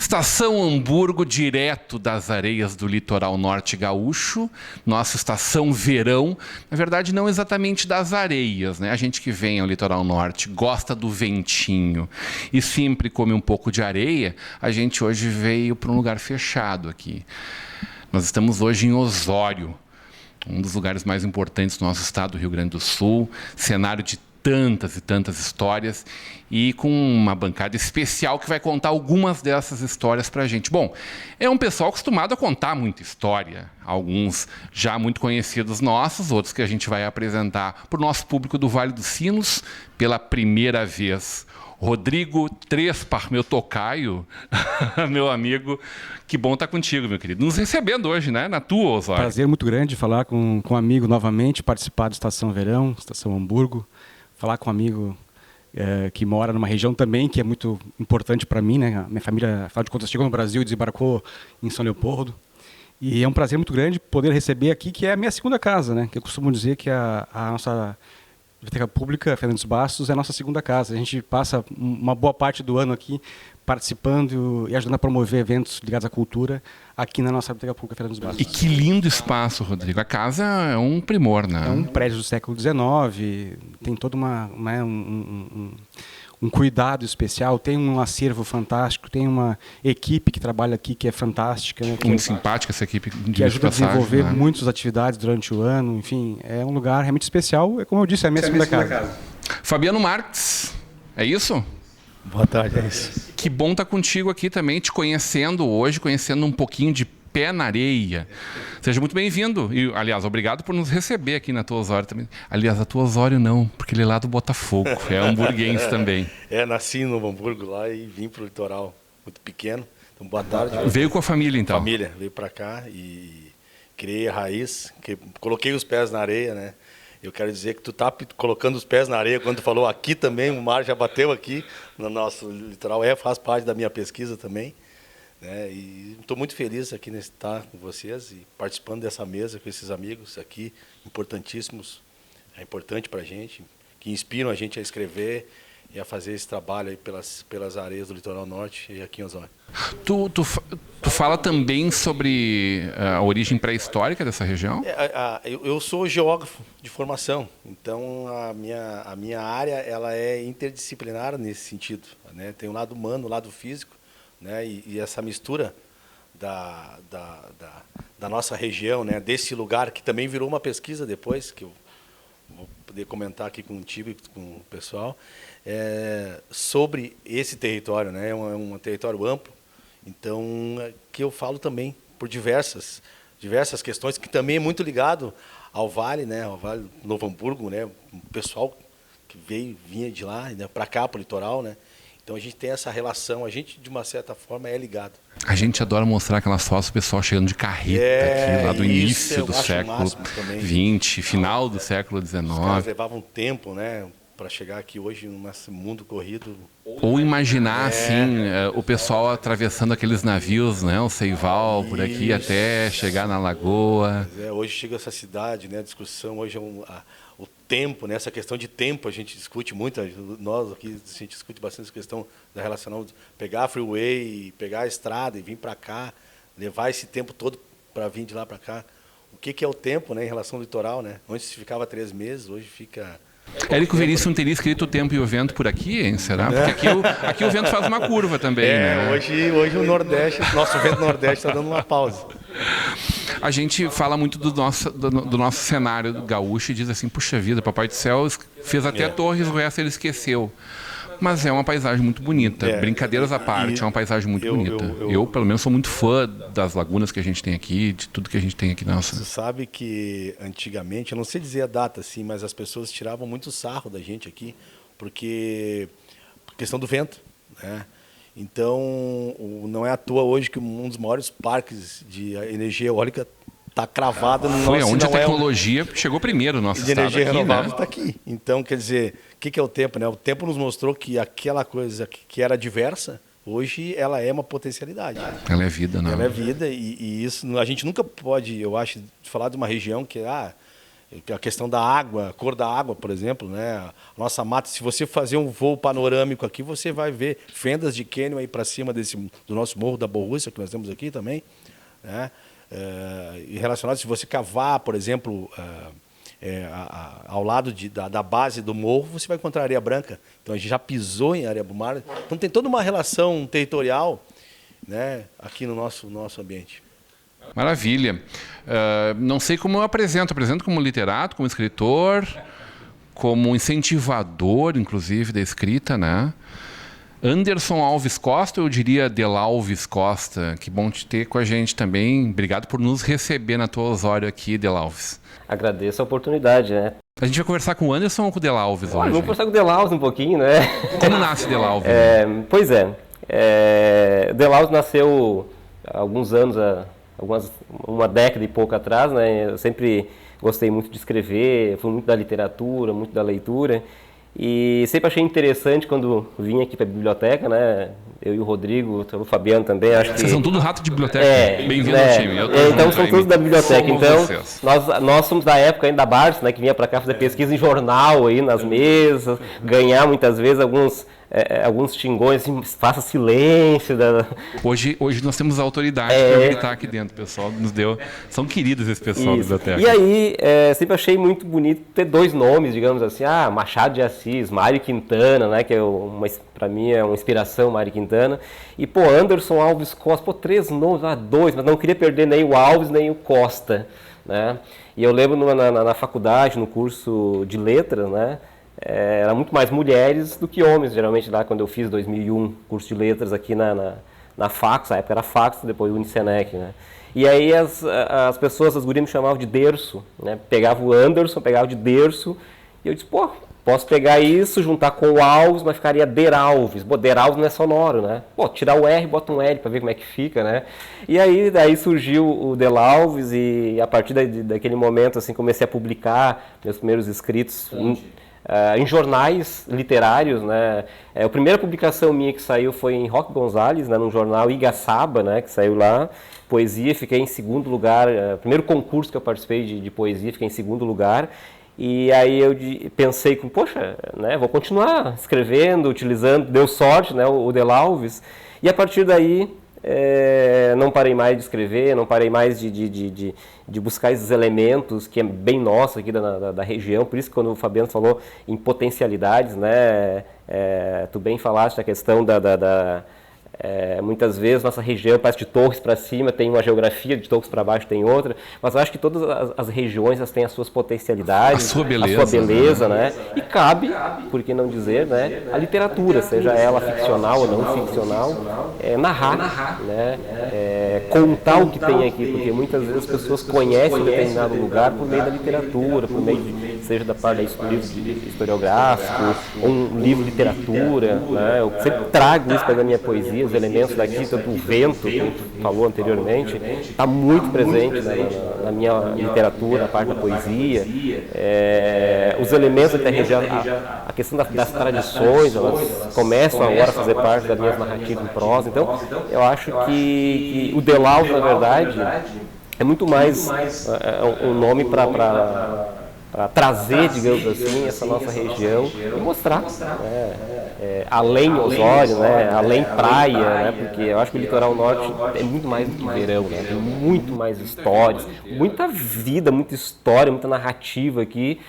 Estação Hamburgo, direto das areias do litoral norte gaúcho, nossa estação verão, na verdade não exatamente das areias, né? A gente que vem ao litoral norte gosta do ventinho e sempre come um pouco de areia, a gente hoje veio para um lugar fechado aqui. Nós estamos hoje em Osório, um dos lugares mais importantes do nosso estado, do Rio Grande do Sul, cenário de tantas e tantas histórias e com uma bancada especial que vai contar algumas dessas histórias para a gente. Bom, é um pessoal acostumado a contar muita história, alguns já muito conhecidos nossos, outros que a gente vai apresentar para o nosso público do Vale dos Sinos pela primeira vez. Rodrigo Trespar, meu tocaio, meu amigo, que bom estar contigo, meu querido. Nos recebendo hoje, né? Na tua, Osório. Prazer muito grande falar com um amigo novamente, participar da Estação Verão, Estação Hamburgo, falar com um amigo que mora numa região também que é muito importante para mim, né? A minha família, afinal de contas, chegou no Brasil e desembarcou em São Leopoldo. E é um prazer muito grande poder receber aqui, que é a minha segunda casa, né? Que eu costumo dizer que a nossa Biblioteca Pública Fernandes Bastos é a nossa segunda casa. A gente passa uma boa parte do ano aqui participando e ajudando a promover eventos ligados à cultura aqui na nossa Biblioteca Pública Fernandes Bastos. E que lindo espaço, Rodrigo. A casa é um primor, né? É um prédio do século XIX, tem todo um cuidado especial, tem um acervo fantástico, tem uma equipe que trabalha aqui que é fantástica. Né? Muito simpática essa equipe. Que ajuda a desenvolver muitas atividades durante o ano. Enfim, é um lugar realmente especial. É como eu disse, é a minha segunda casa. Fabiano Marques, é isso? Boa tarde, é isso. Que bom estar contigo aqui também, te conhecendo hoje, conhecendo um pouquinho de pé na areia. Seja muito bem-vindo. E, aliás, obrigado por nos receber aqui na tua Osório também. Aliás, a tua Osório não, porque ele é lá do Botafogo, é hamburguense também. Nasci no Novo Hamburgo lá e vim para o litoral muito pequeno. Então, boa tarde. Veio com a família, então? Família, veio para cá e criei a raiz, coloquei os pés na areia, né? Eu quero dizer que tu tá colocando os pés na areia quando tu falou aqui também, o mar já bateu aqui no nosso litoral, faz parte da minha pesquisa também. Né? E estou muito feliz aqui de estar com vocês e participando dessa mesa com esses amigos aqui, importantíssimos, é importante para a gente, que inspiram a gente a escrever e a fazer esse trabalho aí pelas areias do litoral norte e aqui em Osório. Tu fala também sobre a origem pré-histórica dessa região? Eu sou geógrafo de formação, então a minha área ela é interdisciplinar nesse sentido. Né? Tem o lado humano, o lado físico, né? E essa mistura da nossa região, né? Desse lugar que também virou uma pesquisa depois, que eu vou poder comentar aqui contigo e com o pessoal, sobre esse território, né? É um território amplo, então que eu falo também por diversas questões, que também é muito ligado ao Vale, né? Ao Vale do Novo Hamburgo, né? O pessoal que vinha de lá, né? Para cá, para o litoral, né? Então a gente tem essa relação, a gente de uma certa forma é ligado. A gente adora mostrar aquelas fotos do pessoal chegando de carreta aqui, lá do início do século XX, final do século XIX. Os caras levavam tempo, né, para chegar aqui hoje nesse mundo corrido. Ou imaginar assim, o pessoal atravessando aqueles navios, né, o Seival, por aqui até chegar na lagoa. Hoje chega essa cidade, né, a discussão hoje é o tempo, né? Essa questão de tempo a gente discute muito, nós aqui a gente discute bastante essa questão da relação, pegar a freeway, pegar a estrada e vir para cá, levar esse tempo todo para vir de lá para cá. O que é o tempo, né, em relação ao litoral, né? Antes ficava 3 meses, hoje fica... Érico Veríssimo teria escrito o tempo e o vento por aqui, hein? Será? Porque aqui o vento faz uma curva também, né? Hoje o Nordeste, nosso vento Nordeste está dando uma pausa. A gente fala muito do nosso cenário gaúcho e diz assim, puxa vida, Papai do Céu fez até Torres, o resto ele esqueceu. Mas é uma paisagem muito bonita, brincadeiras à parte, é uma paisagem muito bonita. Eu, pelo menos, sou muito fã das lagunas que a gente tem aqui, de tudo que a gente tem aqui. Nossa. Você sabe que antigamente, eu não sei dizer a data assim, mas as pessoas tiravam muito sarro da gente aqui, porque questão do vento, né? Então, não é à toa hoje que um dos maiores parques de energia eólica está cravada no nosso... Foi onde a tecnologia chegou primeiro no nosso de estado energia aqui, renovável né? está aqui. Então, quer dizer, o que é o tempo, né? O tempo nos mostrou que aquela coisa que era diversa, hoje ela é uma potencialidade. Ela é vida, né? Ela é vida e isso a gente nunca pode, eu acho, falar de uma região que a questão da água, a cor da água, por exemplo, né? A nossa mata, se você fazer um voo panorâmico aqui, você vai ver fendas de cânion aí para cima do nosso Morro da Borrússia, que nós temos aqui também, né? E relacionado, se você cavar, por exemplo, ao lado da base do morro, você vai encontrar areia branca. Então a gente já pisou em areia do mar. Então tem toda uma relação territorial, né, aqui no nosso ambiente. Maravilha. Não sei como eu apresento. Apresento como literato, como escritor, como incentivador, inclusive, da escrita, né? Anderson Alves Costa, eu diria Delalves Costa. Que bom te ter com a gente também. Obrigado por nos receber na tua Osório aqui, Delalves. Agradeço a oportunidade, né? A gente vai conversar com o Anderson ou com o Delalves hoje? Vamos conversar com o Delalves um pouquinho, né? Como nasce Delalves? Pois é. Delalves nasceu há alguns anos, uma década e pouco atrás, né? Eu sempre gostei muito de escrever, fui muito da literatura, muito da leitura. E sempre achei interessante quando vim aqui para a biblioteca, né? Eu e o Rodrigo, o Fabiano também, acho que... Vocês são tudo rato de biblioteca? Bem-vindo né? ao time. Então são todos da biblioteca. Somos então vocês. nós somos da época ainda da Barça, né? Que vinha para cá fazer pesquisa em jornal aí nas mesas, ganhar muitas vezes alguns xingões, assim, faça silêncio. Hoje nós temos autoridade para gritar aqui dentro, o pessoal nos deu... São queridos esse pessoal da biblioteca. E aí, sempre achei muito bonito ter dois nomes, digamos assim, Machado de Assis, Mário Quintana, né, que para mim é uma inspiração, Mário Quintana, e, Anderson Alves Costa, 3 nomes, 2, mas não queria perder nem o Alves, nem o Costa, né, e eu lembro na faculdade, no curso de letras, né, era muito mais mulheres do que homens, geralmente lá quando eu fiz 2001, curso de letras aqui na Fax, a época era Fax, depois Unicenec, né. E aí as pessoas, as gurias me chamavam de Derso, né, pegava o Anderson, pegava de Derso, e eu disse, posso pegar isso, juntar com o Alves, mas ficaria Deralves. Deralves não é sonoro, né? Tirar o R, bota um L para ver como é que fica, né? E aí daí surgiu o Delalves e a partir daquele momento assim comecei a publicar meus primeiros escritos em jornais literários, né? A primeira publicação minha que saiu foi em Roque Gonzalez, né, num jornal Igaçaba, né, que saiu lá, poesia, fiquei em segundo lugar, primeiro concurso que eu participei de poesia, fiquei em segundo lugar. E aí eu pensei, né, vou continuar escrevendo, utilizando, deu sorte, né, o Delalves. E a partir daí, não parei mais de escrever, não parei mais de buscar esses elementos que é bem nosso aqui da região. Por isso que quando o Fabiano falou em potencialidades, né, tu bem falaste a questão muitas vezes nossa região parece de Torres para cima, tem uma geografia, de Torres para baixo tem outra, mas eu acho que todas as regiões elas têm as suas potencialidades, a sua beleza, né? E cabe, por que não dizer, né, a literatura, seja ela ficcional ou não ficcional, narrar, né? Contar o que tem aqui, porque muitas vezes as pessoas conhecem determinado lugar por meio da literatura, por meio seja da parte do livro historiográfico, ou um livro de literatura, né? Eu sempre trago isso para a minha poesia, os elementos daqui, tanto o vento, que a gente falou anteriormente, está muito presente na minha literatura, na parte da poesia. Os elementos da região, a questão das tradições, elas começam agora a fazer parte das minhas narrativas em prosa. Então, eu acho que o Delalves, na verdade, é muito mais um nome para trazer, digamos assim, essa nossa região e mostrar, além Osório, né, além praia, né, porque eu acho que o litoral norte é muito mais do que verão, né, tem muito mais histórias, muita vida, muita história, muita narrativa aqui,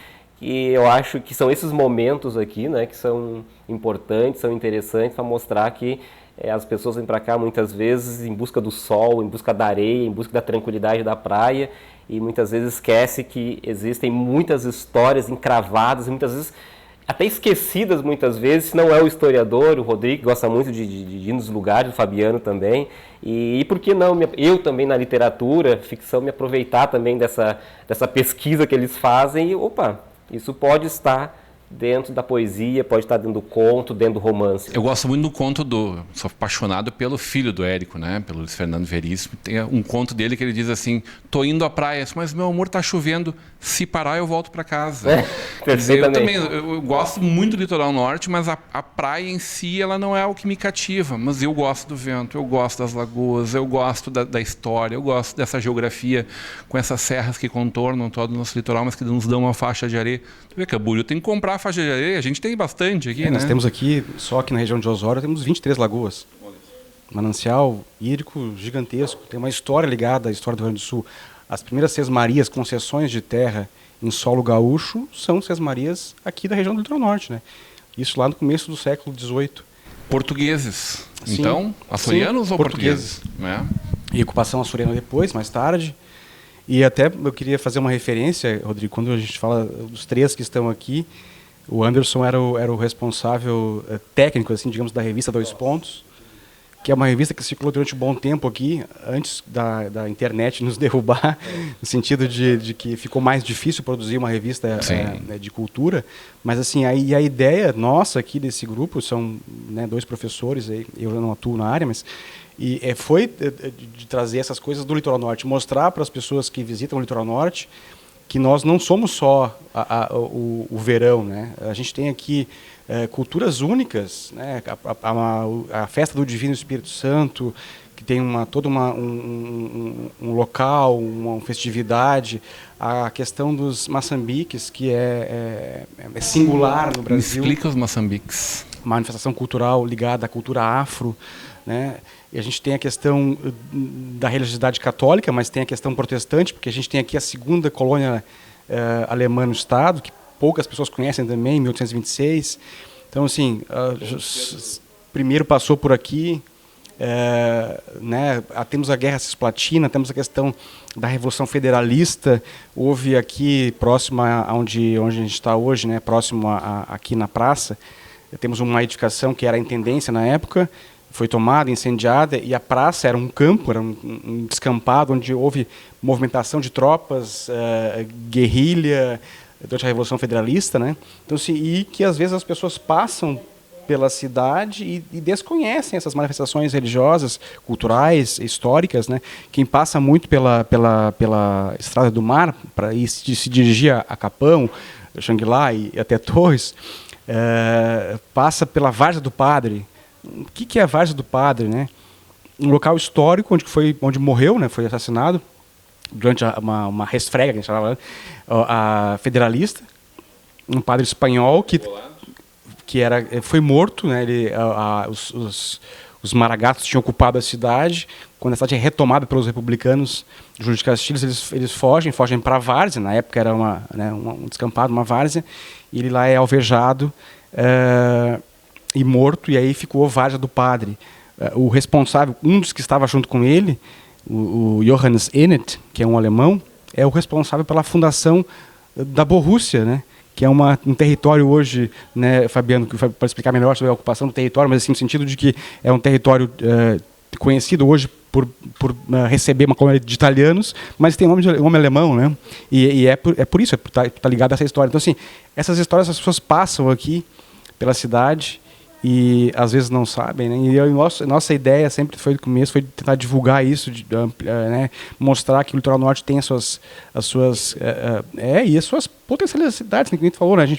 e eu acho que são esses momentos aqui, né, que são importantes, são interessantes para mostrar que as pessoas vêm para cá muitas vezes em busca do sol, em busca da areia, em busca da tranquilidade da praia, e muitas vezes esquece que existem muitas histórias encravadas, e muitas vezes até esquecidas muitas vezes, se não é o historiador, o Rodrigo gosta muito de ir nos lugares, o Fabiano também, e por que não, eu também na literatura, ficção, me aproveitar também dessa pesquisa que eles fazem, e isso pode estar dentro da poesia, pode estar dentro do conto, dentro do romance. Eu gosto muito do conto sou apaixonado pelo filho do Érico, né? Pelo Luiz Fernando Veríssimo. Tem um conto dele que ele diz assim: tô indo à praia, mas meu amor, tá chovendo, se parar eu volto para casa. Quer dizer, eu gosto muito do litoral norte, mas a praia em si, ela não é o que me cativa, mas eu gosto do vento, eu gosto das lagoas, eu gosto da história, eu gosto dessa geografia com essas serras que contornam todo o nosso litoral, mas que nos dão uma faixa de areia. Tu vê, Camboriú tem que comprar a faixa de areia, a gente tem bastante aqui, né? Nós temos aqui, só aqui na região de Osório, temos 23 lagoas. Manancial hídrico gigantesco, tem uma história ligada à história do Rio Grande do Sul. As primeiras sesmarias, concessões de terra em solo gaúcho, são sesmarias aqui da região do litoral norte, né? Isso lá no começo do século XVIII. Portugueses. Sim, então, açorianos sim, ou portugueses? É. E ocupação açoriana depois, mais tarde. E até eu queria fazer uma referência, Rodrigo, quando a gente fala dos 3 que estão aqui, o Anderson era o responsável técnico, assim, digamos, da revista Dois Pontos, que é uma revista que circulou durante um bom tempo aqui, antes da internet nos derrubar, no sentido de que ficou mais difícil produzir uma revista de cultura. Mas assim, a ideia nossa aqui desse grupo, são, né, 2 professores, aí, eu não atuo na área, mas foi de trazer essas coisas do litoral norte, mostrar para as pessoas que visitam o litoral norte que nós não somos só o verão, né? A gente tem aqui culturas únicas, né? A festa do Divino Espírito Santo, que tem todo um local, uma festividade, a questão dos maçambiques, que é singular no Brasil. Me explica os maçambiques. Manifestação cultural ligada à cultura afro, né? E a gente tem a questão da religiosidade católica, mas tem a questão protestante, porque a gente tem aqui a segunda colônia alemã no estado, que poucas pessoas conhecem também, em 1826. Então, assim, primeiro passou por aqui, né? Temos a Guerra Cisplatina, temos a questão da Revolução Federalista, houve aqui, próximo a onde a gente está hoje, né? Próximo aqui na praça, temos uma edificação que era a intendência na época, foi tomada, incendiada, e a praça era um campo, era um descampado, onde houve movimentação de tropas, guerrilha, durante a Revolução Federalista, né? Então, e que às vezes as pessoas passam pela cidade e desconhecem essas manifestações religiosas, culturais, históricas, né? Quem passa muito pela Estrada do Mar para se dirigir a Capão, Xangri-Lá e até Torres, passa pela Várzea do Padre. O que é a Várzea do Padre, né? Um local histórico onde morreu, né? Foi assassinado durante uma resfrega, que a gente falava, a federalista, um padre espanhol que foi morto, né? Os maragatos tinham ocupado a cidade. Quando a cidade é retomada pelos republicanos Júlio de Castilhos, eles fogem para a várzea. Na época era um descampado, uma várzea, e ele lá é alvejado e morto, e aí ficou a Várzea do Padre. O responsável, um dos que estava junto com ele, o Johannes Ennet, que é um alemão, é o responsável pela fundação da Borrússia, né? Que é um território hoje, né, Fabiano, que pode explicar melhor sobre a ocupação do território, mas assim, no sentido de que é um território conhecido hoje por receber uma colônia de italianos, mas tem nome alemão, né? E é por isso, tá ligado a essa história. Então, assim, essas histórias as pessoas passam aqui pela cidade e às vezes não sabem, né? E nossa ideia sempre foi do começo, foi tentar divulgar isso, né? Mostrar que o litoral norte tem as suas potencialidades, que a gente falou, né?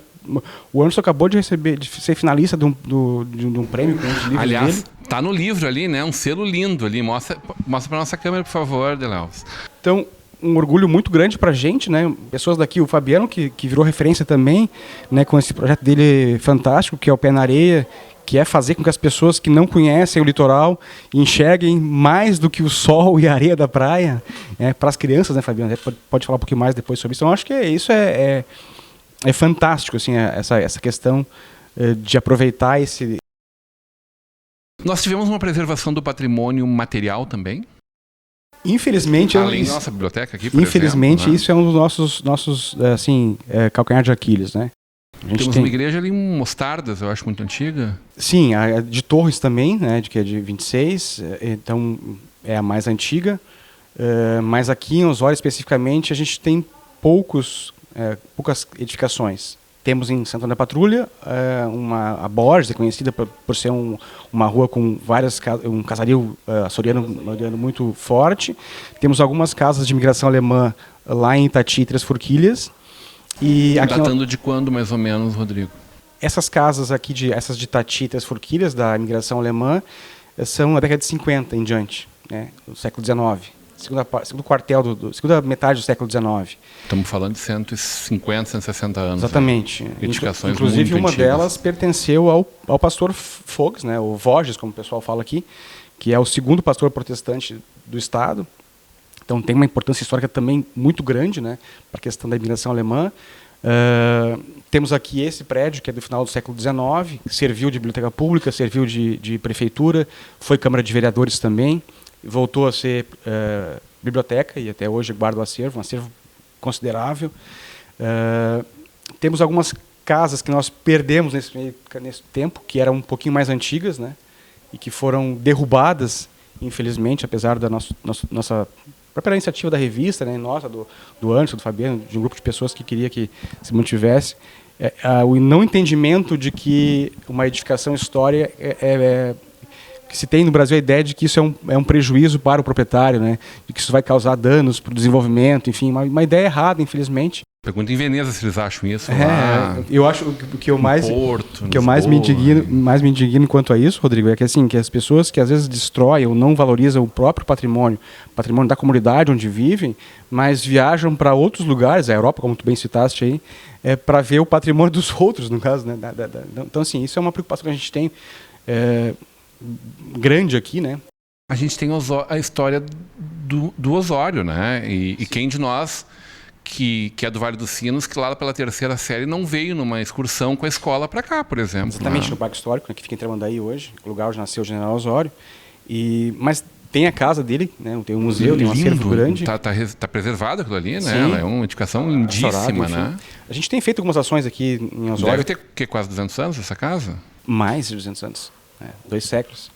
O Anderson acabou de ser finalista de um prêmio com os livros. Aliás, dele. Tá no livro ali, né? Um selo lindo ali. Mostra para nossa câmera, por favor, Deleus. Então, um orgulho muito grande para a gente, né? Pessoas daqui, o Fabiano, que virou referência também, né? Com esse projeto dele fantástico, que é o Pé na Areia, que é fazer com que as pessoas que não conhecem o litoral enxerguem mais do que o sol e a areia da praia, para as crianças, né, Fabiano? Pode falar um pouquinho mais depois sobre isso. Então, acho que isso é fantástico, assim, essa questão de aproveitar esse... Nós tivemos uma preservação do patrimônio material também? Infelizmente... Além da nossa biblioteca aqui, por infelizmente, exemplo, né? isso é um dos nossos assim, calcanhar de Aquiles, né? Temos uma igreja ali em Mostardas, eu acho muito antiga. Sim, a de Torres também, né, que é de 26, então é a mais antiga. Mas aqui em Osório, especificamente, a gente tem poucas edificações. Temos em Santo André Patrulha a Borges, conhecida por ser uma rua com um casario açoriano muito forte. Temos algumas casas de imigração alemã lá em Itati, Três Forquilhas. E datando de quando, mais ou menos, Rodrigo? Essas casas aqui, essas de Itati, Três Forquilhas, da imigração alemã, são a década de 50 em diante, né, do século XIX. Segunda metade do século XIX. Estamos falando de 150, 160 anos. Exatamente. Né? Edificações inclusive, muito uma antigas. delas pertenceu ao pastor Fox, né, o Voges, como o pessoal fala aqui, que é o segundo pastor protestante do Estado. Então, tem uma importância histórica também muito grande, né, para a questão da imigração alemã. Temos aqui esse prédio, que é do final do século XIX, serviu de biblioteca pública, serviu de prefeitura, foi Câmara de Vereadores também. Voltou a ser biblioteca e até hoje guarda um acervo considerável. Temos algumas casas que nós perdemos nesse tempo, que eram um pouquinho mais antigas, né, e que foram derrubadas, infelizmente, apesar da nossa própria iniciativa da revista, né, nossa, do Anderson, do Fabiano, de um grupo de pessoas que queria que se mantivesse. O não entendimento de que uma edificação histórica que se tem no Brasil a ideia de que isso é um prejuízo para o proprietário, né? De que isso vai causar danos para o desenvolvimento, enfim, uma ideia errada, infelizmente. Pergunta em Veneza se eles acham isso. Eu acho que eu mais me indigno quanto a isso, Rodrigo, é que assim, que as pessoas que às vezes destroem ou não valorizam o próprio patrimônio da comunidade onde vivem, mas viajam para outros lugares, a Europa, como tu bem citaste aí, para ver o patrimônio dos outros, no caso, né? Então, assim, isso é uma preocupação que a gente tem grande aqui, né? A gente tem a história do Osório, né? E quem de nós que é do Vale dos Sinos, que lá pela terceira série não veio numa excursão com a escola para cá, por exemplo. Exatamente, né? No Parque Histórico, né, que fica em Tramandaí hoje, o lugar onde nasceu o General Osório. Mas tem a casa dele, né? Tem um museu, tem um acervo grande. Tá preservado aquilo ali, né? Sim. Ela é uma edificação lindíssima, né? A gente tem feito algumas ações aqui em Osório. Deve ter quase 200 anos essa casa? Mais de 200 anos. 2 séculos.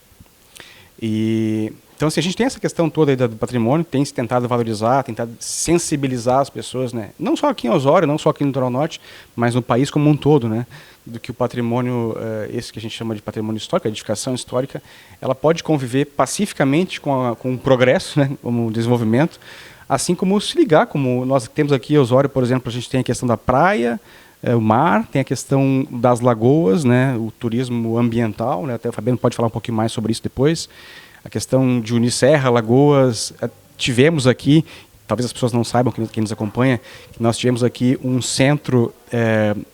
Então, assim, a gente tem essa questão toda aí do patrimônio, tem se tentado valorizar, tentado sensibilizar as pessoas, né? Não só aqui em Osório, não só aqui no Litoral Norte, mas no país como um todo, né? Do que o patrimônio, esse que a gente chama de patrimônio histórico, a edificação histórica, ela pode conviver pacificamente com o progresso, né? Como o desenvolvimento, assim como se ligar, como nós temos aqui em Osório, por exemplo, a gente tem a questão da praia, o mar, tem a questão das lagoas, né, o turismo ambiental, né, até o Fabiano pode falar um pouquinho mais sobre isso depois, a questão de unir serra, lagoas, tivemos aqui, talvez as pessoas não saibam, quem nos acompanha, que nós tivemos aqui um centro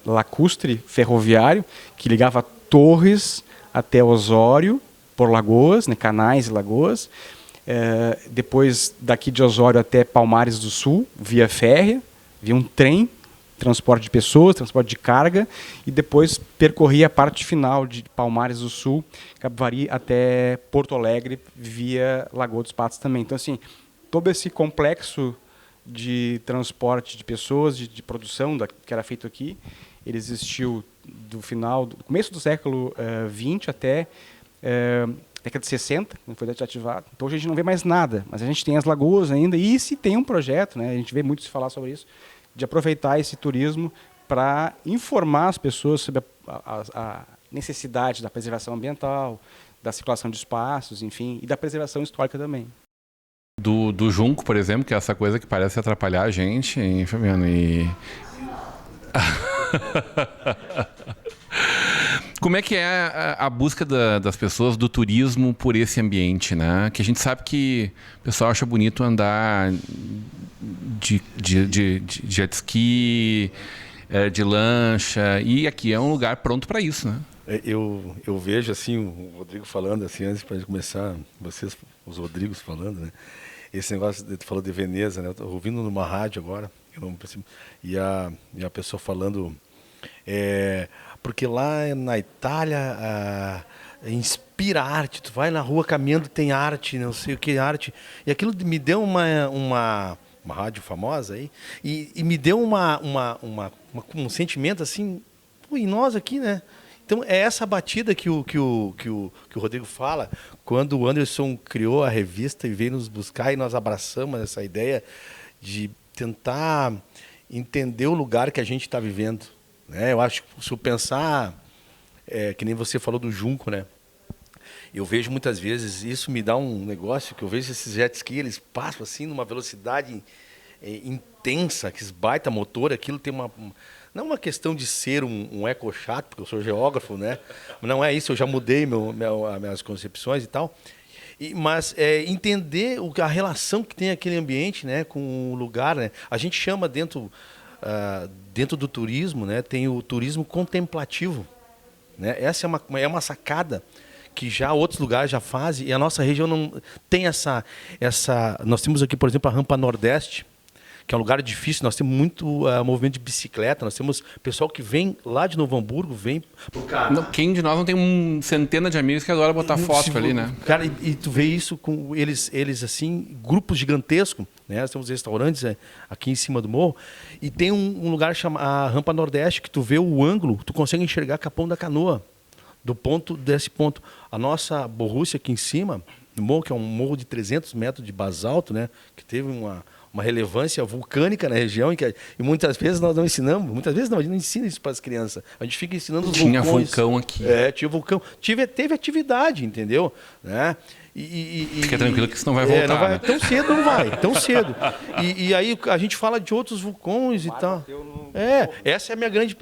lacustre ferroviário, que ligava Torres até Osório, por lagoas, né, canais e lagoas, depois daqui de Osório até Palmares do Sul, via férrea, via um trem, transporte de pessoas, transporte de carga, e depois percorria a parte final de Palmares do Sul, Capivari até Porto Alegre, via Lagoa dos Patos também. Então, assim, todo esse complexo de transporte de pessoas, de produção que era feito aqui, ele existiu do começo do século XX até década de 60, quando foi ativado. Então, hoje a gente não vê mais nada, mas a gente tem as lagoas ainda, e se tem um projeto, né, a gente vê muito se falar sobre isso, de aproveitar esse turismo para informar as pessoas sobre a necessidade da preservação ambiental, da circulação de espaços, enfim, e da preservação histórica também. Do junco, por exemplo, que é essa coisa que parece atrapalhar a gente, hein, Fabiano? Como é que é a busca das pessoas do turismo por esse ambiente, né? Que a gente sabe que o pessoal acha bonito andar de jet ski, de lancha, e aqui é um lugar pronto para isso, né? Eu vejo assim o Rodrigo falando assim, antes para começar, vocês, os Rodrigos falando, né? Esse negócio, tu falou de Veneza, né? Eu tô ouvindo numa rádio agora, eu não percebo, e a pessoa falando, porque lá na Itália inspira arte, tu vai na rua caminhando, tem arte, não sei o que, arte, e aquilo me deu uma rádio famosa aí, e me deu um sentimento assim, e nós aqui, né? Então é essa batida que o Rodrigo fala, quando o Anderson criou a revista e veio nos buscar, e nós abraçamos essa ideia de tentar entender o lugar que a gente está vivendo, né? Eu acho que se eu pensar, que nem você falou do junco, né? Eu vejo muitas vezes, isso me dá um negócio, que eu vejo esses jet ski, eles passam assim numa velocidade intensa, que baita motor, aquilo tem não é uma questão de ser um eco-chato, porque eu sou geógrafo, né? Não é isso, eu já mudei as minhas concepções e tal. Mas entender a relação que tem aquele ambiente, né, com o lugar, né? A gente chama dentro do turismo, né, tem o turismo contemplativo, né? Essa é uma sacada que já outros lugares já fazem, e a nossa região não tem essa... Nós temos aqui, por exemplo, a Rampa Nordeste, que é um lugar difícil, nós temos muito movimento de bicicleta, nós temos pessoal que vem lá de Novo Hamburgo, vem pro cara. Quem de nós não tem centena de amigos que adora botar foto ali, né? Cara, e tu vê isso com eles assim, grupos gigantescos, né? Nós temos restaurantes aqui em cima do morro, e tem um lugar chamado a Rampa Nordeste, que tu vê o ângulo, tu consegue enxergar Capão da Canoa, desse ponto. A nossa Borrússia aqui em cima, no morro, que é um morro de 300 metros de basalto, né? Que teve uma relevância vulcânica na região, e muitas vezes nós não ensinamos, a gente não ensina isso para as crianças. A gente fica ensinando os vulcões. Tinha vulcão aqui. Tinha vulcão. Teve atividade, entendeu? Né? Fica tranquilo que isso não vai voltar. Não vai, né? Tão cedo não vai, tão cedo. E aí a gente fala de outros vulcões e tal. Essa é a minha grande...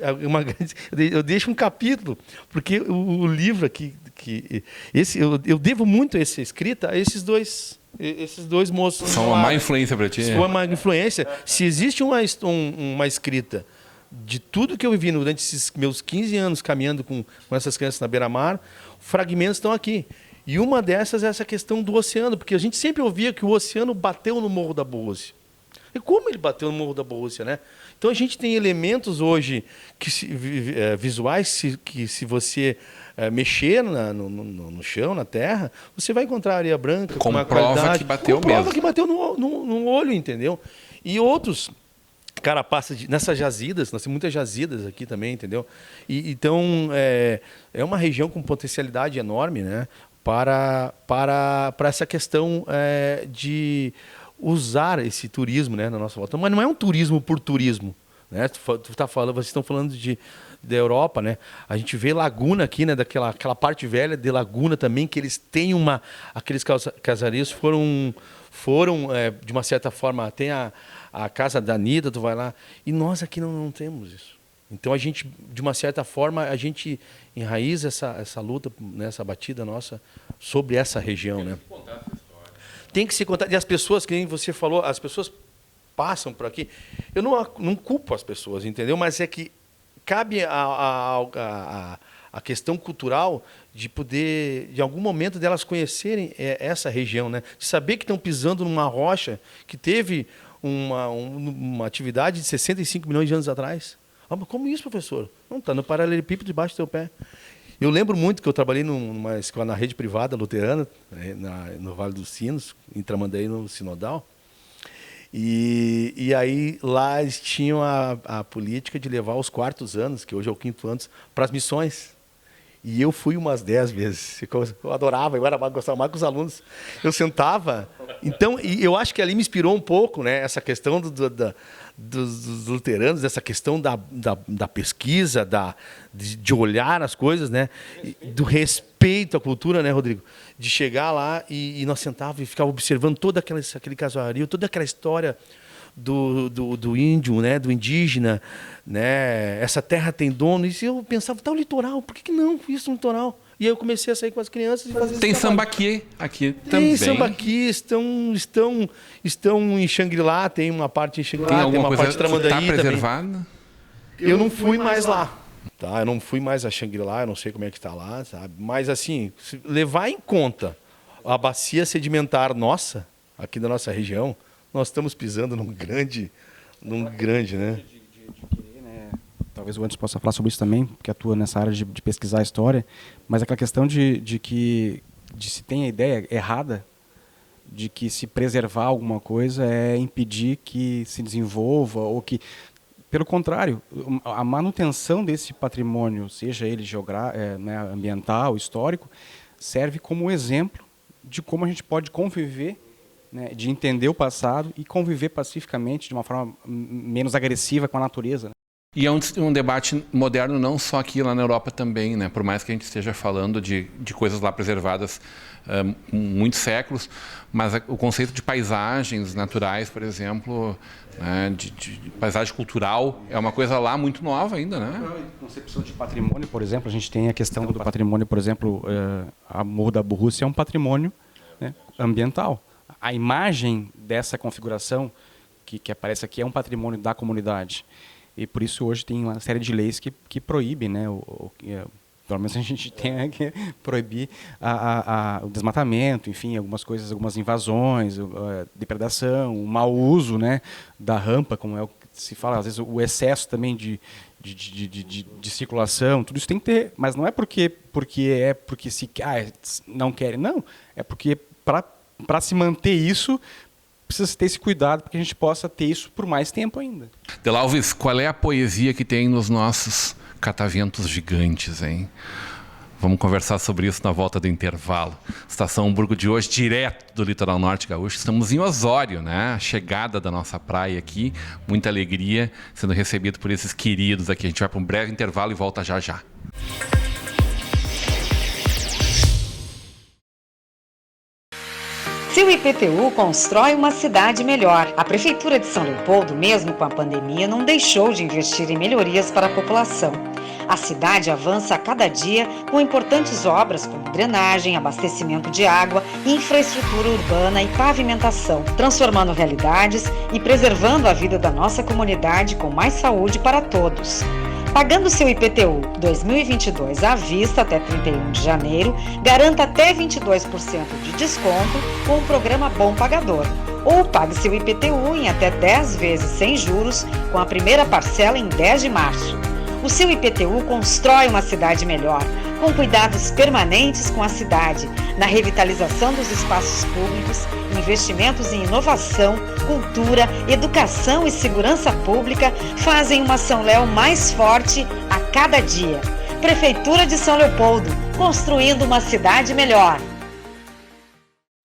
Eu deixo um capítulo, porque o livro aqui, eu devo muito essa escrita a esses dois moços. São uma má influência para ti. São uma má influência. Se existe uma escrita de tudo que eu vivi durante esses meus 15 anos caminhando com essas crianças na beira-mar, fragmentos estão aqui. E uma dessas é essa questão do oceano, porque a gente sempre ouvia que o oceano bateu no Morro da Borrússia. E como ele bateu no Morro da Borrússia, né? Então a gente tem elementos hoje visuais que se você mexer no chão, na terra, você vai encontrar areia branca com uma qualidade. Que bateu comprova mesmo. Que bateu no olho, entendeu? E outros carapaças nessas jazidas, nós temos muitas jazidas aqui também, entendeu? Então é uma região com potencialidade enorme, né? Para essa questão de usar esse turismo, né, na nossa volta. Mas não é um turismo por turismo, né? Vocês estão falando da Europa, né? A gente vê Laguna aqui, né, aquela parte velha de Laguna também, que eles têm aqueles casarios foram de uma certa forma, tem a casa da Nida, tu vai lá, e nós aqui não temos isso. Então a gente, de uma certa forma, a gente enraiza essa luta, né, essa batida nossa sobre essa região, né? Tem que se contar. E as pessoas, que nem você falou, as pessoas passam por aqui. Eu não culpo as pessoas, entendeu? Mas é que cabe a questão cultural de poder, de algum momento, delas conhecerem essa região, né? De saber que estão pisando numa rocha que teve uma atividade de 65 milhões de anos atrás. Ah, mas como isso, professor? Não, está no paralelepípedo debaixo do teu pé. Eu lembro muito que eu trabalhei numa escola na rede privada luterana, no Vale dos Sinos, em Tramandaí, no Sinodal. E aí lá eles tinham a política de levar os quartos anos, que hoje é o quinto ano, para as missões. E eu fui umas 10 vezes. Eu adorava, eu gostava mais com os alunos. Eu sentava. Então, e eu acho que ali me inspirou um pouco, né, essa questão dos luteranos, dessa questão da pesquisa, de olhar as coisas, né, do respeito à cultura, né, Rodrigo? De chegar lá e nós sentávamos e ficávamos observando todo aquele casuario, toda aquela história do índio, né, do indígena, né, essa terra tem dono. E eu pensava, tá o litoral, por que não isso no litoral? E aí eu comecei a sair com as crianças e fazer Tem sambaqui aqui também. Tem sambaqui, estão em Xangri-Lá, tem uma parte em Xangri-Lá, tem uma parte em Tramandaí também. Está preservada? Eu não fui mais lá. Tá? Eu não fui mais a Xangri-Lá, eu não sei como é que está lá, sabe? Mas assim, se levar em conta a bacia sedimentar nossa, aqui da nossa região, nós estamos pisando num grande, né? Talvez o Anderson possa falar sobre isso também, porque atua nessa área de pesquisar a história, mas aquela questão de se tem a ideia errada de que se preservar alguma coisa é impedir que se desenvolva, ou que, pelo contrário, a manutenção desse patrimônio, seja ele ambiental, histórico, serve como exemplo de como a gente pode conviver, né, de entender o passado e conviver pacificamente de uma forma menos agressiva com a natureza, né? E é um debate moderno não só aqui, lá na Europa também, né? Por mais que a gente esteja falando de coisas lá preservadas muitos séculos, mas o conceito de paisagens naturais, por exemplo, né? de paisagem cultural, é uma coisa lá muito nova ainda, né? A concepção de patrimônio, por exemplo, a gente tem a questão do patrimônio, por exemplo, a Morro da Borrússia é um patrimônio, né, ambiental. A imagem dessa configuração que aparece aqui é um patrimônio da comunidade. E por isso hoje tem uma série de leis que proíbem, né, pelo menos a gente tem que proibir o desmatamento, enfim, algumas coisas, algumas invasões, depredação, o mau uso, né, da rampa, como é o que se fala, às vezes o excesso também de circulação, tudo isso tem que ter, mas não é porque se não querem, não, é porque para se manter isso precisa ter esse cuidado para que a gente possa ter isso por mais tempo ainda. De La Alves, qual é a poesia que tem nos nossos cataventos gigantes, hein? Vamos conversar sobre isso na volta do intervalo. Estação Hamburgo de hoje, direto do litoral norte gaúcho. Estamos em Osório, né? A chegada da nossa praia aqui. Muita alegria sendo recebido por esses queridos aqui. A gente vai para um breve intervalo e volta já já. Se o IPTU constrói uma cidade melhor. A Prefeitura de São Leopoldo, mesmo com a pandemia, não deixou de investir em melhorias para a população. A cidade avança a cada dia com importantes obras como drenagem, abastecimento de água, infraestrutura urbana e pavimentação, transformando realidades e preservando a vida da nossa comunidade com mais saúde para todos. Pagando seu IPTU 2022 à vista até 31 de janeiro, garanta até 22% de desconto com o programa Bom Pagador. Ou pague seu IPTU em até 10 vezes sem juros, com a primeira parcela em 10 de março. O seu IPTU constrói uma cidade melhor, com cuidados permanentes com a cidade, na revitalização dos espaços públicos, investimentos em inovação, cultura, educação e segurança pública fazem uma São Léo mais forte a cada dia. Prefeitura de São Leopoldo, construindo uma cidade melhor.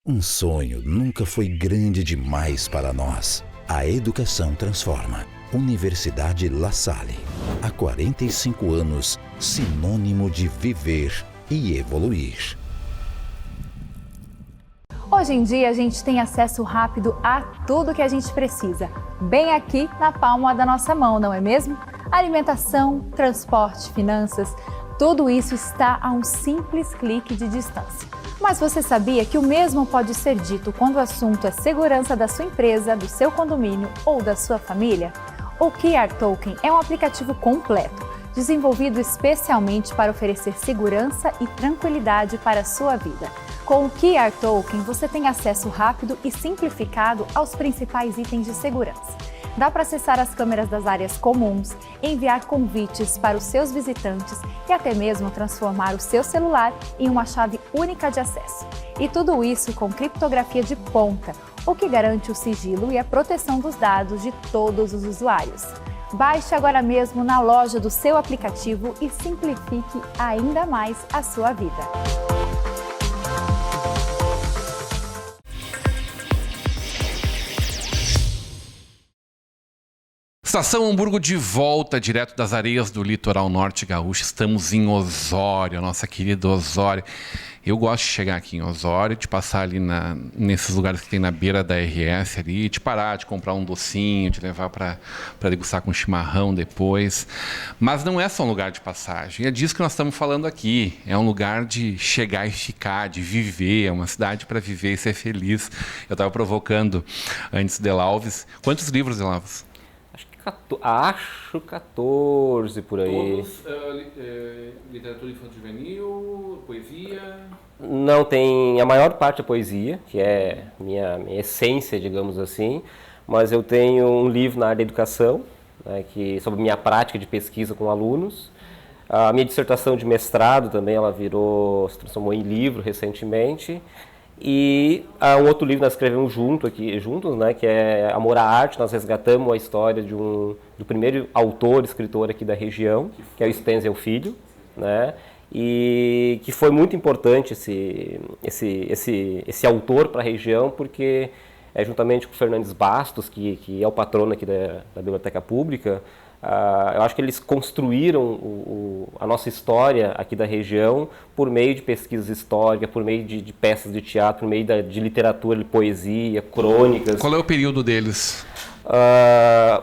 Um sonho nunca foi grande demais para nós. A educação transforma. Universidade La Salle. Há 45 anos, sinônimo de viver e evoluir. Hoje em dia, a gente tem acesso rápido a tudo que a gente precisa, bem aqui na palma da nossa mão, não é mesmo? Alimentação, transporte, finanças, tudo isso está a um simples clique de distância. Mas você sabia que o mesmo pode ser dito quando o assunto é segurança da sua empresa, do seu condomínio ou da sua família? O QR Token é um aplicativo completo, desenvolvido especialmente para oferecer segurança e tranquilidade para a sua vida. Com o QR Token, você tem acesso rápido e simplificado aos principais itens de segurança. Dá para acessar as câmeras das áreas comuns, enviar convites para os seus visitantes e até mesmo transformar o seu celular em uma chave única de acesso. E tudo isso com criptografia de ponta, o que garante o sigilo e a proteção dos dados de todos os usuários. Baixe agora mesmo na loja do seu aplicativo e simplifique ainda mais a sua vida. Estação Hamburgo de volta, direto das areias do litoral norte gaúcho. Estamos em Osório, a nossa querida Osório. Eu gosto de chegar aqui em Osório, de passar ali nesses lugares que tem na beira da RS ali, de parar, de comprar um docinho, de levar para degustar com chimarrão depois. Mas não é só um lugar de passagem, é disso que nós estamos falando aqui. É um lugar de chegar e ficar, de viver, é uma cidade para viver e ser feliz. Eu estava provocando antes de La Alves. Quantos livros, de La Alves? Acho 14 por aí. Todos literatura infantil juvenil, poesia? Não, tem a maior parte é poesia, que é minha essência, digamos assim. Mas eu tenho um livro na área da educação, né, sobre minha prática de pesquisa com alunos. A minha dissertação de mestrado também, ela se transformou em livro recentemente. E um outro livro nós escrevemos juntos, né, que é Amor à Arte. Nós resgatamos a história do primeiro autor, escritor aqui da região, que é o Spencer Filho, né, e que foi muito importante esse autor para a região, porque juntamente com o Fernandes Bastos, que é o patrono aqui da Biblioteca Pública, eu acho que eles construíram a nossa história aqui da região por meio de pesquisas históricas, por meio de peças de teatro, por meio de literatura, de poesia, crônicas. Qual é o período deles?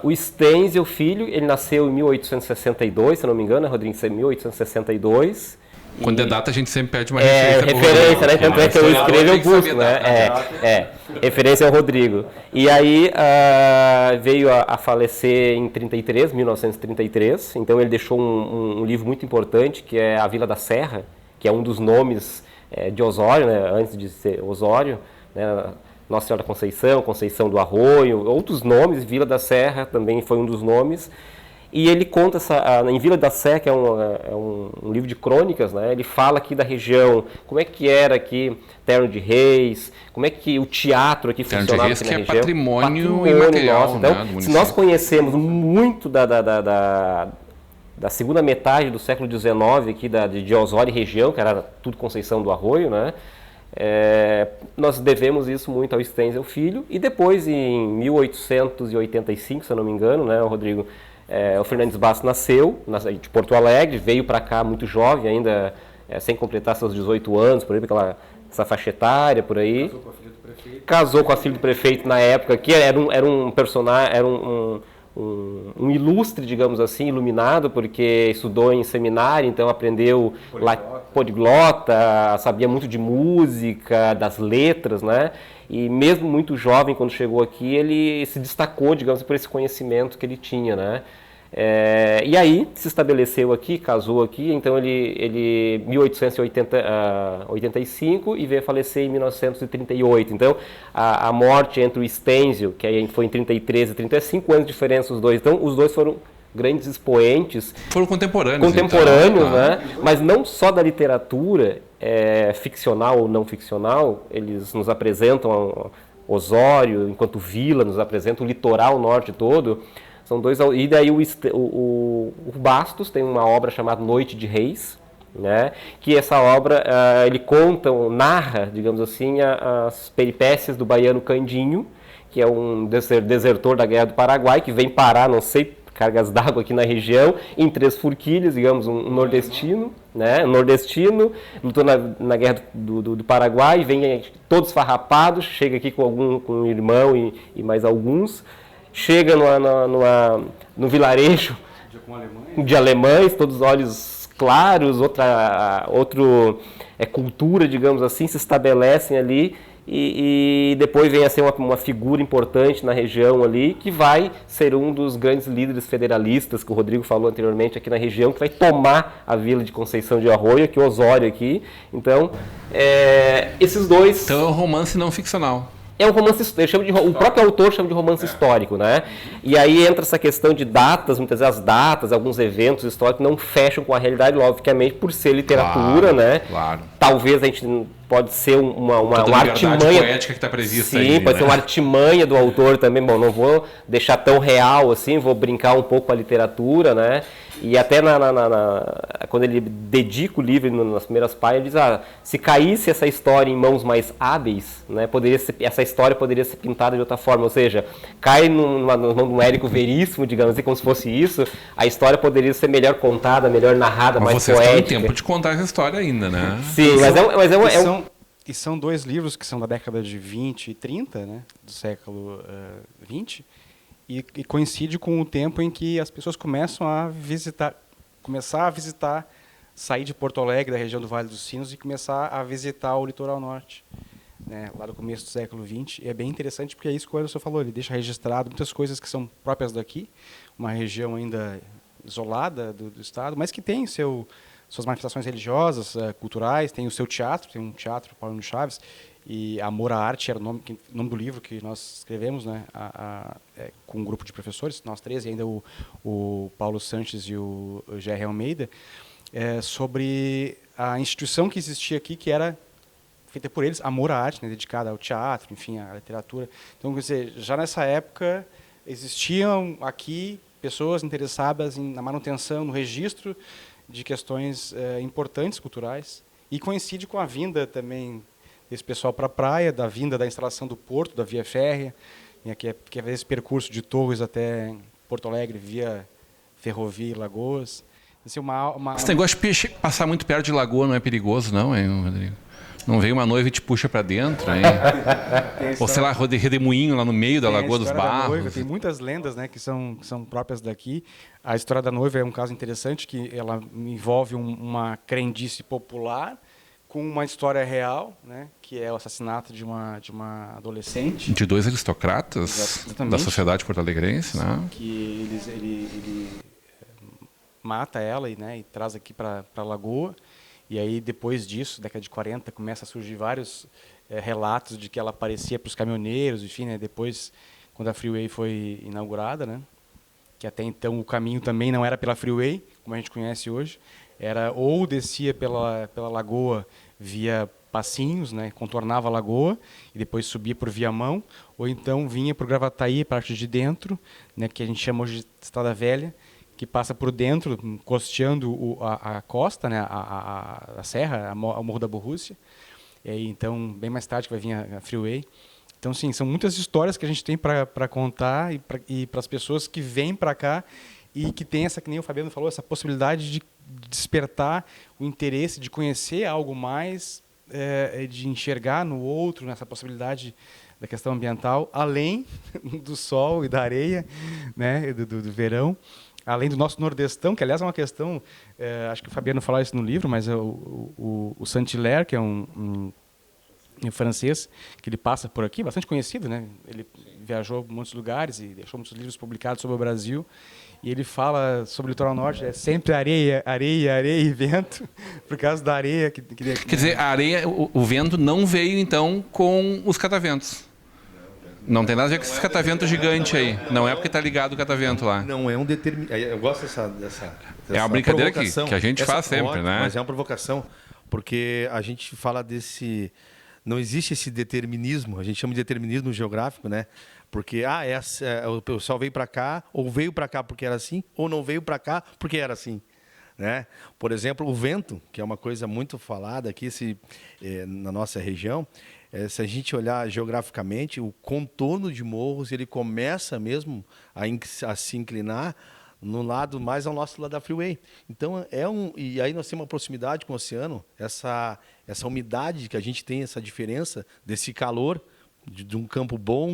O Stenzel Filho, ele nasceu em 1862, se não me engano, Rodrigo, em 1862. Quando é data, a gente sempre pede uma referência, né? Tanto é que eu escrevo e eu busco, né? Referência ao Rodrigo. E aí veio a falecer em 1933. Então ele deixou um livro muito importante, que é A Vila da Serra, que é um dos nomes de Osório, né? Antes de ser Osório, né? Nossa Senhora da Conceição, Conceição do Arroio, outros nomes, Vila da Serra também foi um dos nomes. E ele conta, em Vila da Serra, que é um livro de crônicas, né? Ele fala aqui da região, como é que era aqui Terno de Reis, como é que o teatro aqui funcionava aqui na região. Que é patrimônio imaterial, nosso. Então, né, se nós conhecemos muito da segunda metade do século XIX aqui de Osório e região, que era tudo Conceição do Arroio, né? Nós devemos isso muito ao Stenzel Filho. E depois, em 1885, se eu não me engano, né, Rodrigo, o Fernandes Bastos nasceu de Porto Alegre, veio para cá muito jovem, ainda sem completar seus 18 anos, por aí, essa faixa etária, por aí. Casou com a filha do prefeito na época, que era um personagem, era um ilustre, digamos assim, iluminado, porque estudou em seminário, então aprendeu poliglota, sabia muito de música, das letras, né? E mesmo muito jovem, quando chegou aqui, ele se destacou, digamos, por esse conhecimento que ele tinha, né? E aí se estabeleceu aqui, casou aqui, então ele 1885 e veio a falecer em 1938. Então a morte entre o Stenzel, que aí foi em 33 e 35 anos de diferença os dois. Então os dois foram grandes expoentes. Foram contemporâneos. Contemporâneos, então, né? Mas não só da literatura, ficcional ou não ficcional, eles nos apresentam Osório, enquanto vila, nos apresentam o litoral norte todo. São dois, e daí o Bastos tem uma obra chamada Noite de Reis, né? Que essa obra ele narra, digamos assim, as peripécias do baiano Candinho, que é um desertor da Guerra do Paraguai, que vem parar, não sei, cargas d'água aqui na região, em Três Forquilhas, digamos, um nordestino, né? Um nordestino, lutou na Guerra do Paraguai, vem todos farrapados, chega aqui com um irmão e mais alguns. Chega no vilarejo de alemães, todos olhos claros, outra cultura, digamos assim, se estabelecem ali e depois vem a ser uma figura importante na região ali, que vai ser um dos grandes líderes federalistas, que o Rodrigo falou anteriormente aqui na região, que vai tomar a vila de Conceição de Arroio, aqui Osório aqui. Então, esses dois... Então é um romance não ficcional. É um romance, o próprio autor chama de romance histórico, né? E aí entra essa questão de datas, muitas vezes as datas, alguns eventos históricos não fecham com a realidade, logicamente, por ser literatura, claro, né? Claro. Talvez a gente pode ser uma artimanha poética que está prevista. Sim, aí, pode ser uma artimanha do autor também. Bom, não vou deixar tão real assim, vou brincar um pouco com a literatura, né? E até quando ele dedica o livro nas primeiras páginas, ele diz: se caísse essa história em mãos mais hábeis, né, essa história poderia ser pintada de outra forma. Ou seja, cai numa mão de um Érico Veríssimo, digamos assim, como se fosse isso, a história poderia ser melhor contada, melhor narrada, mais vocês poética. Vocês têm tempo de contar essa história ainda, né? Sim, E são dois livros que são da década de 20 e 30, né, do século 20, e coincide com o tempo em que as pessoas começam a visitar, sair de Porto Alegre, da região do Vale dos Sinos, e começar a visitar o litoral norte, né, lá do começo do século 20. E é bem interessante porque é isso que o Anderson falou, ele deixa registrado muitas coisas que são próprias daqui, uma região ainda isolada do estado, mas que tem suas manifestações religiosas, culturais, tem o seu teatro, tem um teatro, Paulo Chaves, e Amor à Arte era o nome do livro que nós escrevemos, né, com um grupo de professores, nós três, e ainda o Paulo Sanches e o G.R. Almeida, sobre a instituição que existia aqui, que era feita por eles, Amor à Arte, né, dedicada ao teatro, enfim, à literatura. Então, quer dizer, já nessa época existiam aqui pessoas interessadas na manutenção, no registro de questões importantes culturais, e coincide com a vinda também desse pessoal para a praia, da vinda da instalação do porto, da via férrea, que é esse percurso de Torres até Porto Alegre via Ferrovia e Lagoas. Assim, Esse negócio de passar muito perto de lagoa não é perigoso, não, hein, Rodrigo? Não vem uma noiva e te puxa para dentro, hein? Ou sei lá, redemoinho lá no meio da Lagoa dos Barros. Tem muitas lendas, né, que são próprias daqui. A história da noiva é um caso interessante, que ela envolve uma crendice popular com uma história real, né, que é o assassinato de uma adolescente. De 2 aristocratas da sociedade porto-alegrense, né? Que ele mata ela e traz aqui para a Lagoa. E aí, depois disso, década de 40, começa a surgir vários relatos de que ela aparecia para os caminhoneiros, enfim, né? Depois, quando a Freeway foi inaugurada, né? Que até então o caminho também não era pela Freeway, como a gente conhece hoje, era ou descia pela Lagoa via Passinhos, né? Contornava a Lagoa e depois subia por Viamão, ou então vinha por Gravataí, parte de dentro, né? Que a gente chama hoje de Estrada Velha, que passa por dentro, costeando a costa, né, a serra, o Morro da Borrússia. E aí, então, bem mais tarde que vai vir a Freeway. Então, sim, são muitas histórias que a gente tem para contar e para as pessoas que vêm para cá e que tem essa, que nem o Fabiano falou, essa possibilidade de despertar o interesse, de conhecer algo mais, de enxergar no outro, nessa possibilidade da questão ambiental, além do sol e da areia, né, do verão. Além do nosso nordestão, que aliás é uma questão, acho que o Fabiano falou isso no livro, mas o Saint-Hilaire, que é um francês, que ele passa por aqui, bastante conhecido, né? Ele viajou a muitos lugares e deixou muitos livros publicados sobre o Brasil, e ele fala sobre o litoral norte, é sempre areia, areia, areia e vento, por causa da areia. Quer dizer, a areia, o vento não veio, então, com os cataventos. Não tem nada a ver com esse catavento gigante aí. Não é porque está ligado o catavento lá. Não é um determinado. Eu gosto dessa é uma brincadeira que a gente faz sempre, né? Mas é uma provocação, porque a gente fala desse... Não existe esse determinismo, a gente chama de determinismo geográfico, né? Porque o pessoal veio para cá, ou veio para cá porque era assim, ou não veio para cá porque era assim. Né? Por exemplo, o vento, que é uma coisa muito falada aqui na nossa região, se a gente olhar geograficamente, o contorno de morros ele começa mesmo a se inclinar no lado mais ao nosso lado da Freeway. Então e aí nós temos uma proximidade com o oceano, essa umidade que a gente tem, essa diferença desse calor de um campo bom,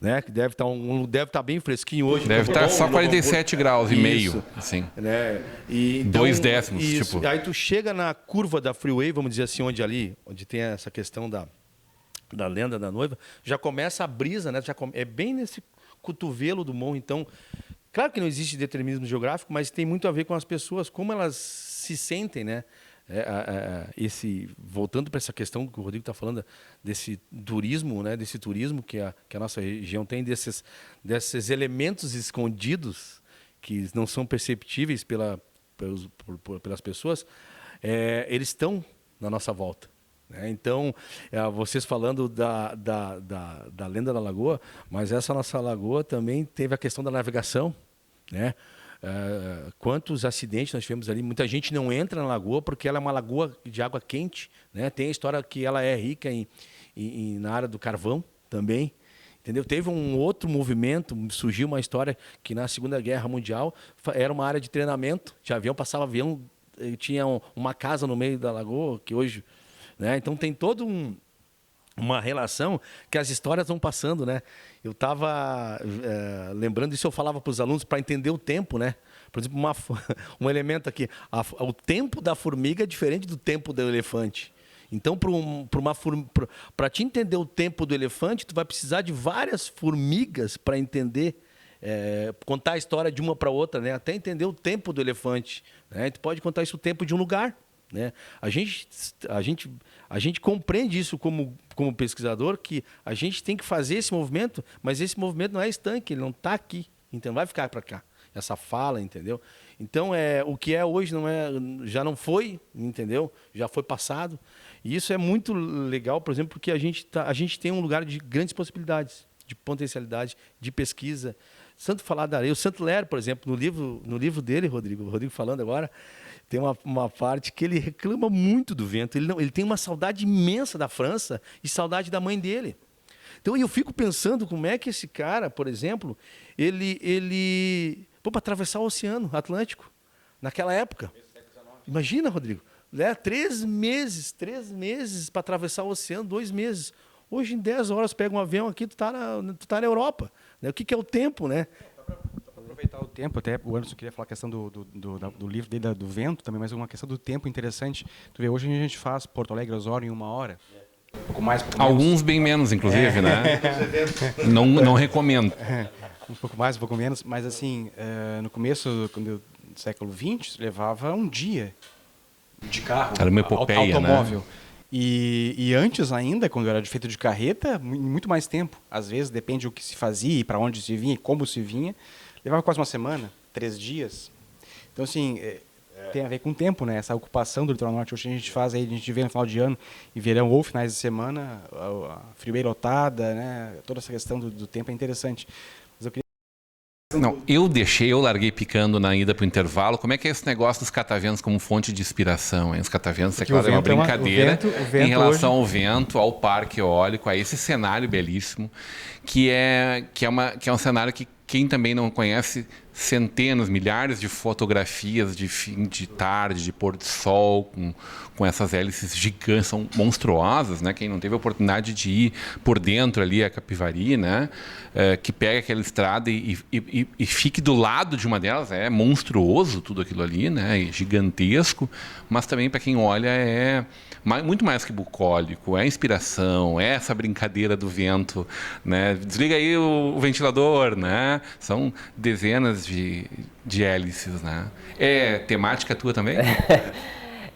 né, que deve estar bem fresquinho hoje. Deve estar só 47 graus e meio, assim. Né? E, então, 2 décimos, isso. Tipo. Aí tu chega na curva da Freeway, vamos dizer assim, onde tem essa questão da lenda da noiva, já começa a brisa, né? É bem nesse cotovelo do morro. Então, claro que não existe determinismo geográfico, mas tem muito a ver com as pessoas, como elas se sentem, né? Voltando para essa questão que o Rodrigo está falando, desse turismo, né? Desse turismo que a nossa região tem, desses elementos escondidos que não são perceptíveis pelas pessoas, eles estão na nossa volta. Né? Então, vocês falando da lenda da lagoa, mas essa nossa lagoa também teve a questão da navegação, né? Quantos acidentes nós tivemos ali. Muita gente não entra na lagoa porque ela é uma lagoa de água quente, né? Tem a história que ela é rica na área do carvão também, entendeu? Teve um outro movimento, surgiu uma história que na Segunda Guerra Mundial era uma área de treinamento de avião, passava avião, tinha uma casa no meio da lagoa, que hoje, né? Então tem todo uma relação que as histórias vão passando, né? Eu estava lembrando isso, eu falava para os alunos para entender o tempo, né? Por exemplo, um elemento aqui, o tempo da formiga é diferente do tempo do elefante. Então, para te entender o tempo do elefante, tu vai precisar de várias formigas para entender, contar a história de uma para outra, né? Até entender o tempo do elefante, né? Tu pode contar isso o tempo de um lugar. Né? A gente compreende isso como pesquisador, que a gente tem que fazer esse movimento, mas esse movimento não é estanque, ele não está aqui, então não vai ficar para cá, essa fala, entendeu? Então, o que é hoje já não foi, entendeu? Já foi passado, e isso é muito legal, por exemplo, porque a gente tem um lugar de grandes possibilidades, de potencialidade, de pesquisa. Tanto falar da areia, o Saint-Hilaire, por exemplo, no livro dele, o Rodrigo falando agora, tem uma parte que ele reclama muito do vento. Ele tem uma saudade imensa da França e saudade da mãe dele. Então eu fico pensando como é que esse cara, por exemplo, ele para atravessar o Oceano Atlântico, naquela época. Imagina, Rodrigo, 3 meses para atravessar o oceano, 2 meses. Hoje, em 10 horas, pega um avião aqui, tu tá na Europa. Né? O que é o tempo, né? Para aproveitar o tempo, até o Anderson queria falar a questão do livro dele, do vento também, mas uma questão do tempo interessante. Tu vê, hoje a gente faz Porto Alegre, Osório em 1 hora. Um pouco mais, alguns bem menos, inclusive, né? Não recomendo. Um pouco mais, um pouco menos, mas assim, no começo do século XX, levava um dia de carro, era uma epopeia, automóvel. Né? E antes ainda, quando era feito de carreta, muito mais tempo. Às vezes, depende do que se fazia, para onde se vinha e como se vinha. Levava quase uma semana, 3 dias. Então, assim, tem a ver com o tempo, né? Essa ocupação do litoral norte. Hoje a gente faz, aí, a gente vê no final de ano e verão ou finais de semana, a freeway lotada, né? Toda essa questão do tempo é interessante. Mas eu queria... Não, eu larguei picando na ida para o intervalo. Como é que é esse negócio dos cataventos como fonte de inspiração? Hein? Os cataventos, é claro, é uma brincadeira o vento em relação hoje... ao vento, ao parque eólico, a esse cenário belíssimo, que é um cenário que quem também não conhece, centenas, milhares de fotografias de fim de tarde, de pôr do sol, com essas hélices gigantes, são monstruosas, né? Quem não teve a oportunidade de ir por dentro ali, a Capivari, né? Que pega aquela estrada e fique do lado de uma delas, é monstruoso tudo aquilo ali, né? É gigantesco, mas também para quem olha é muito mais que bucólico, é inspiração, é essa brincadeira do vento, né? Desliga aí o ventilador, né? São dezenas de hélices, né? É temática tua também?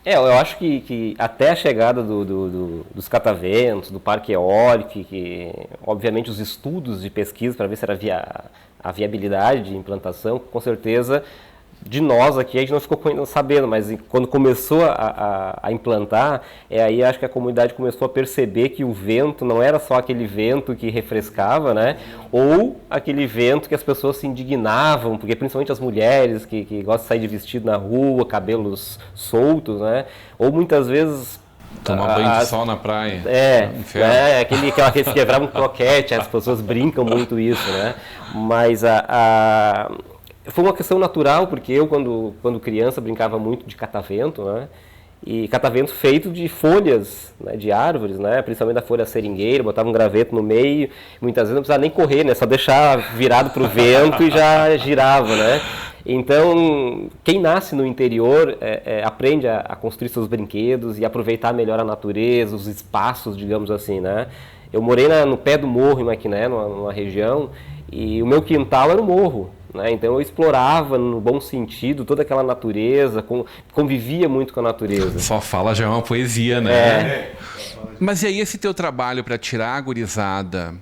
Eu acho que até a chegada dos cataventos, do parque eólico, que obviamente os estudos de pesquisa para ver se era a viabilidade de implantação, com certeza de nós aqui a gente não ficou sabendo, mas quando começou a implantar, aí acho que a comunidade começou a perceber que o vento não era só aquele vento que refrescava, né? Ou aquele vento que as pessoas se indignavam, porque principalmente as mulheres que gostam de sair de vestido na rua, cabelos soltos, né? Ou muitas vezes... Tomar banho de sol na praia. Aqueles que quebravam um croquete, as pessoas brincam muito isso, né? Mas foi uma questão natural, porque eu, quando criança, brincava muito de catavento, né? E catavento feito de folhas, né, de árvores, né? Principalmente da folha seringueira, botava um graveto no meio, muitas vezes não precisava nem correr, né? Só deixar virado para o vento e já girava, né? Então, quem nasce no interior aprende a construir seus brinquedos e aproveitar melhor a natureza, os espaços, digamos assim, né? Eu morei no pé do morro em Maquiné, numa região, e o meu quintal era o morro. Né? Então eu explorava, no bom sentido, toda aquela natureza, convivia muito com a natureza. Só fala já é uma poesia, né? Mas e aí esse teu trabalho para tirar a gurizada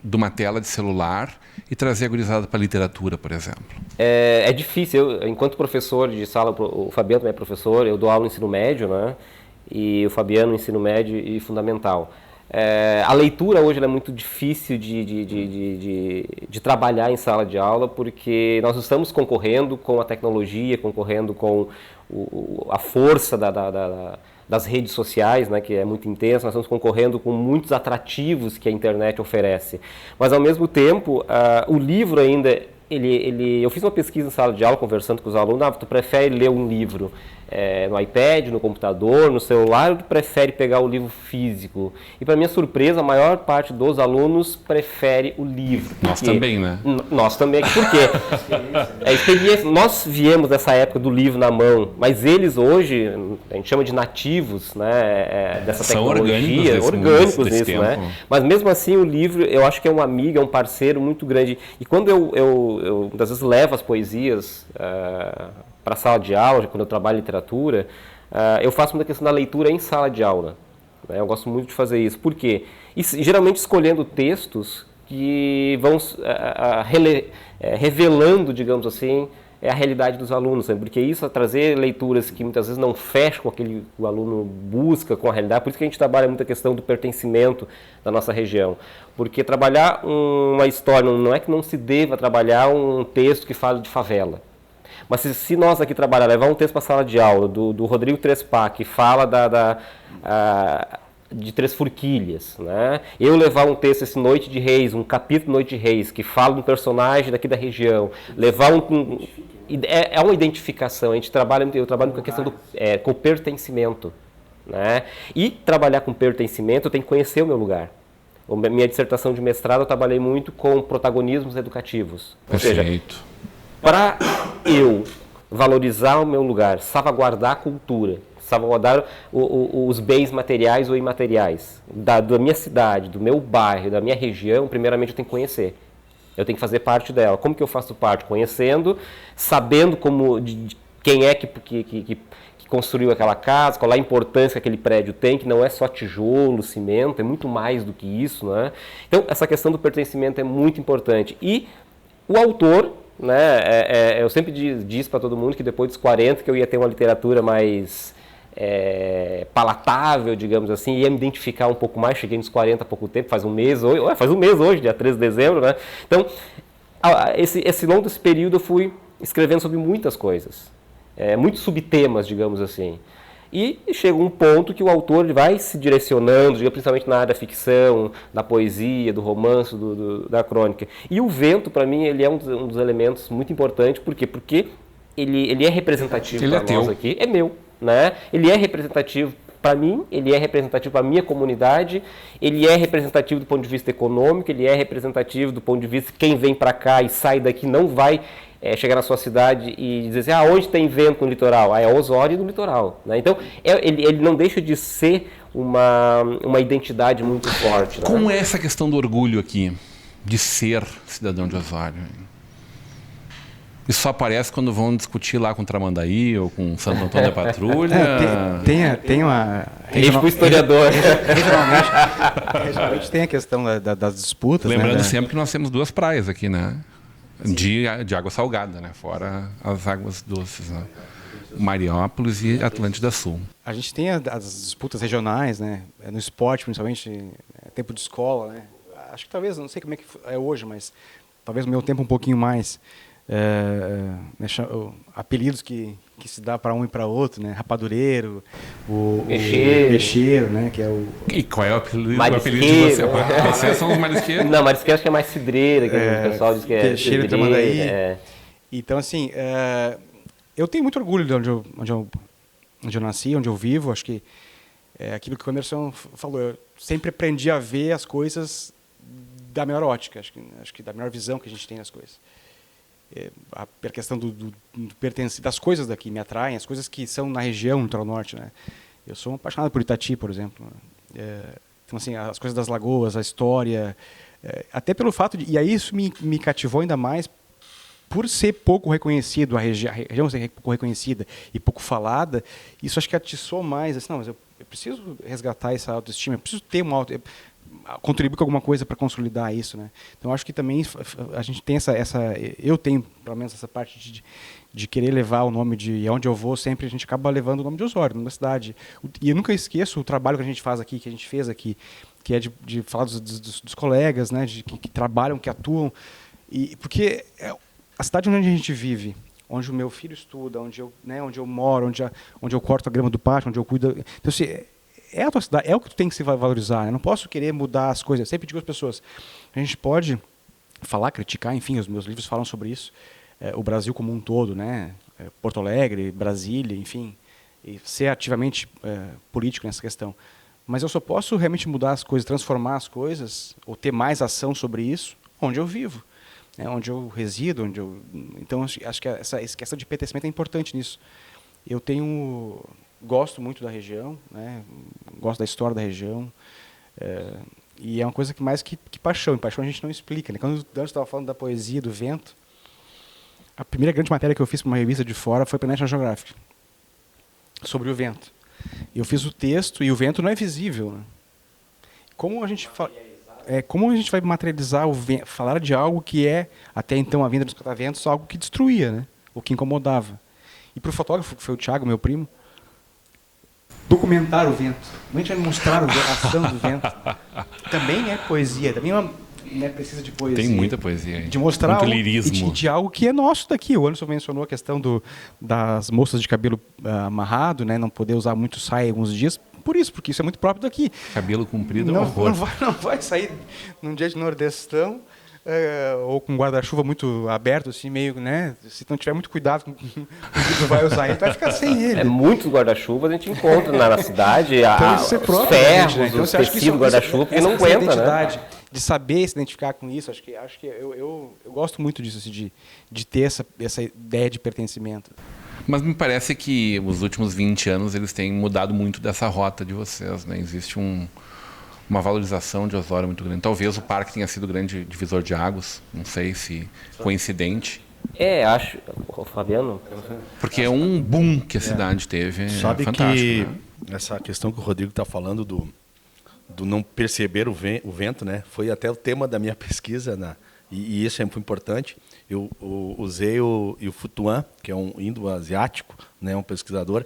de uma tela de celular e trazer a gurizada para a literatura, por exemplo? É difícil. Eu, enquanto professor de sala, o Fabiano também é professor, eu dou aula no ensino médio, né? E o Fabiano no ensino médio e fundamental. A leitura hoje é muito difícil de trabalhar em sala de aula, porque nós estamos concorrendo com a tecnologia, concorrendo com a força das redes sociais, né, que é muito intensa. Nós estamos concorrendo com muitos atrativos que a internet oferece. Mas, ao mesmo tempo, o livro ainda... Eu fiz uma pesquisa em sala de aula, conversando com os alunos. Tu prefere ler um livro no iPad, no computador, no celular, ou tu prefere pegar o livro físico? E, para minha surpresa, a maior parte dos alunos prefere o livro. Nós também, né? Nós também. Por quê? Nós viemos dessa época do livro na mão, mas eles hoje, a gente chama de nativos, né, dessa tecnologia, orgânicos nisso, né? Mas mesmo assim o livro, eu acho que é um amigo, é um parceiro muito grande. E quando eu muitas vezes levo as poesias para a sala de aula, quando eu trabalho em literatura, eu faço muita questão da leitura em sala de aula. Né? Eu gosto muito de fazer isso. Por quê? E, geralmente escolhendo textos que vão revelando, digamos assim, a realidade dos alunos, né? Porque isso é trazer leituras que muitas vezes não fecham com aquele que o aluno busca, com a realidade. Por isso que a gente trabalha muito a questão do pertencimento da nossa região. Porque trabalhar uma história, não é que não se deva trabalhar um texto que fala de favela. Mas se nós aqui trabalhar, levar um texto para a sala de aula, do Rodrigo Trespa, que fala de Três Forquilhas, né? Eu levar um texto, esse Noite de Reis, um capítulo Noite de Reis, que fala de um personagem daqui da região, levar é uma identificação. Eu trabalho com a questão com o pertencimento, né? E trabalhar com pertencimento, eu tenho que conhecer o meu lugar. Minha dissertação de mestrado, eu trabalhei muito com protagonismos educativos. Perfeito. Ou seja, para eu valorizar o meu lugar, salvaguardar a cultura, salvaguardar os bens materiais ou imateriais da minha cidade, do meu bairro, da minha região, primeiramente eu tenho que conhecer. Eu tenho que fazer parte dela. Como que eu faço parte? Conhecendo, sabendo quem é que construiu aquela casa, qual é a importância que aquele prédio tem, que não é só tijolo, cimento, é muito mais do que isso, né? Então, essa questão do pertencimento é muito importante. E o autor, né, eu sempre disse para todo mundo que depois dos 40 que eu ia ter uma literatura mais palatável, digamos assim, ia me identificar um pouco mais. Cheguei nos 40 há pouco tempo, faz um mês hoje, dia 13 de dezembro, né? Então, esse longo desse período eu fui escrevendo sobre muitas coisas, muitos subtemas, digamos assim. E chega um ponto que o autor vai se direcionando, principalmente na área da ficção, da poesia, do romance, da crônica. E o vento, para mim, ele é um dos elementos muito importantes. Por quê? Porque ele é representativo para nós aqui, é meu, né? Ele é representativo para mim, ele é representativo para a minha comunidade, ele é representativo do ponto de vista econômico, ele é representativo do ponto de vista de quem vem para cá e sai daqui não vai chegar na sua cidade e dizer assim, onde tem vento no litoral? É Osório no litoral, né? Então, ele não deixa de ser uma identidade muito forte. Né? Como é essa questão do orgulho aqui, de ser cidadão de Osório? Isso só aparece quando vão discutir lá com Tramandaí ou com Santo Antônio da Patrulha? Tem uma... Tipo historiador. Regionalmente tem a questão das disputas. Lembrando né, sempre que nós temos 2 praias aqui, né? De água salgada, né? Fora as águas doces, né? Mariópolis e Atlântida Sul. A gente tem as disputas regionais, né? No esporte, principalmente, tempo de escola, né? Acho que talvez, não sei como é que é hoje, mas talvez no meu tempo um pouquinho mais. Apelidos que se dá para um e para outro, né? Rapadureiro, o peixeiro, né? Que é o... E qual é o apelido de você? Vocês são os marisqueiros? Não, marisqueiro acho que é mais cidreira, que o pessoal diz que é peixeiro e Tramandaí. Então, assim, eu tenho muito orgulho de onde eu nasci, onde eu vivo. Acho que aquilo que o Emerson falou, eu sempre aprendi a ver as coisas da melhor ótica, acho que da melhor visão que a gente tem nas coisas. A questão do pertencer, das coisas daqui me atraem, as coisas que são na região, no litoral norte, né? Eu sou apaixonado por Itati, por exemplo. Então, assim, as coisas das lagoas, a história, até pelo fato de... E aí isso me cativou ainda mais por ser pouco reconhecido, a região ser pouco reconhecida e pouco falada. Isso acho que atiçou mais. Assim, não, mas eu preciso resgatar essa autoestima, eu preciso ter uma contribuir com alguma coisa para consolidar isso, né? Então acho que também a gente tem eu tenho pelo menos essa parte de querer levar o nome de onde eu vou, sempre a gente acaba levando o nome de Osório, na cidade. E eu nunca esqueço o trabalho que a gente faz aqui, que a gente fez aqui, que é de falar dos colegas, né? Que trabalham, que atuam, porque a cidade onde a gente vive, onde o meu filho estuda, onde eu moro, onde eu corto a grama do pátio, onde eu cuido, então assim, é a tua cidade, é o que tu tem que se valorizar. Eu não posso querer mudar as coisas. Eu sempre digo às pessoas, a gente pode falar, criticar, enfim, os meus livros falam sobre isso, o Brasil como um todo, né? Porto Alegre, Brasília, enfim, e ser ativamente político nessa questão. Mas eu só posso realmente mudar as coisas, transformar as coisas, ou ter mais ação sobre isso, onde eu vivo, né? Onde eu resido, Então, acho que essa questão de pertencimento é importante nisso. Gosto muito da região, né? Gosto da história da região, e é uma coisa que mais que paixão. E paixão a gente não explica, né? Quando eu estava falando da poesia, do vento, a primeira grande matéria que eu fiz para uma revista de fora foi para a National Geographic, sobre o vento. Eu fiz o texto e o vento não é visível, né? Como a gente vai materializar falar de algo que até então a vinda dos cataventos, algo que destruía, né? O que incomodava. E para o fotógrafo, que foi o Thiago, meu primo, documentar o vento. A gente vai mostrar a ação do vento. Também é poesia, também precisa de poesia. Tem muita poesia. De mostrar muito lirismo. de algo que é nosso daqui. O Anderson mencionou a questão das moças de cabelo amarrado, né, não poder usar muito saia alguns dias, por isso, porque isso é muito próprio daqui. Cabelo comprido é um horror. Não vai sair num dia de nordestão, ou com guarda-chuva muito aberto, assim, meio, né? Se não tiver muito cuidado com o que tu vai usar, ele vai ficar sem ele. Muitos guarda-chuvas a gente encontra na cidade, então, os ferros, né? Os tecidos guarda-chuva, porque não aguenta, né? De saber se identificar com isso, acho que eu gosto muito disso, assim, de ter essa ideia de pertencimento. Mas me parece que os últimos 20 anos eles têm mudado muito dessa rota de vocês, né? Existe uma valorização de Osório muito grande. Talvez o parque tenha sido grande divisor de águas, não sei se coincidente. Acho, Fabiano. Porque é um boom que a cidade teve. Sabe fantástico, que né? essa questão que o Rodrigo está falando do não perceber o vento, né? Foi até o tema da minha pesquisa, e isso é muito importante. Eu usei o Futuan, que é um indo-asiático, né? Um pesquisador,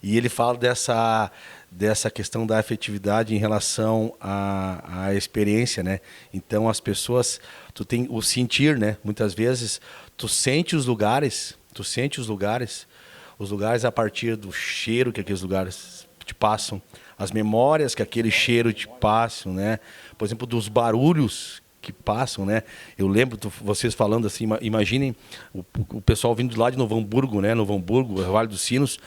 e ele fala dessa questão da afetividade em relação à experiência, né? Então as pessoas, tu tem o sentir, né? Muitas vezes tu sente os lugares a partir do cheiro que aqueles lugares te passam, as memórias que aquele cheiro te passam, né? Por exemplo, dos barulhos que passam, né? Eu lembro vocês falando assim, imaginem o pessoal vindo de lá de Novo Hamburgo, né? Novo Hamburgo, Vale dos Sinos,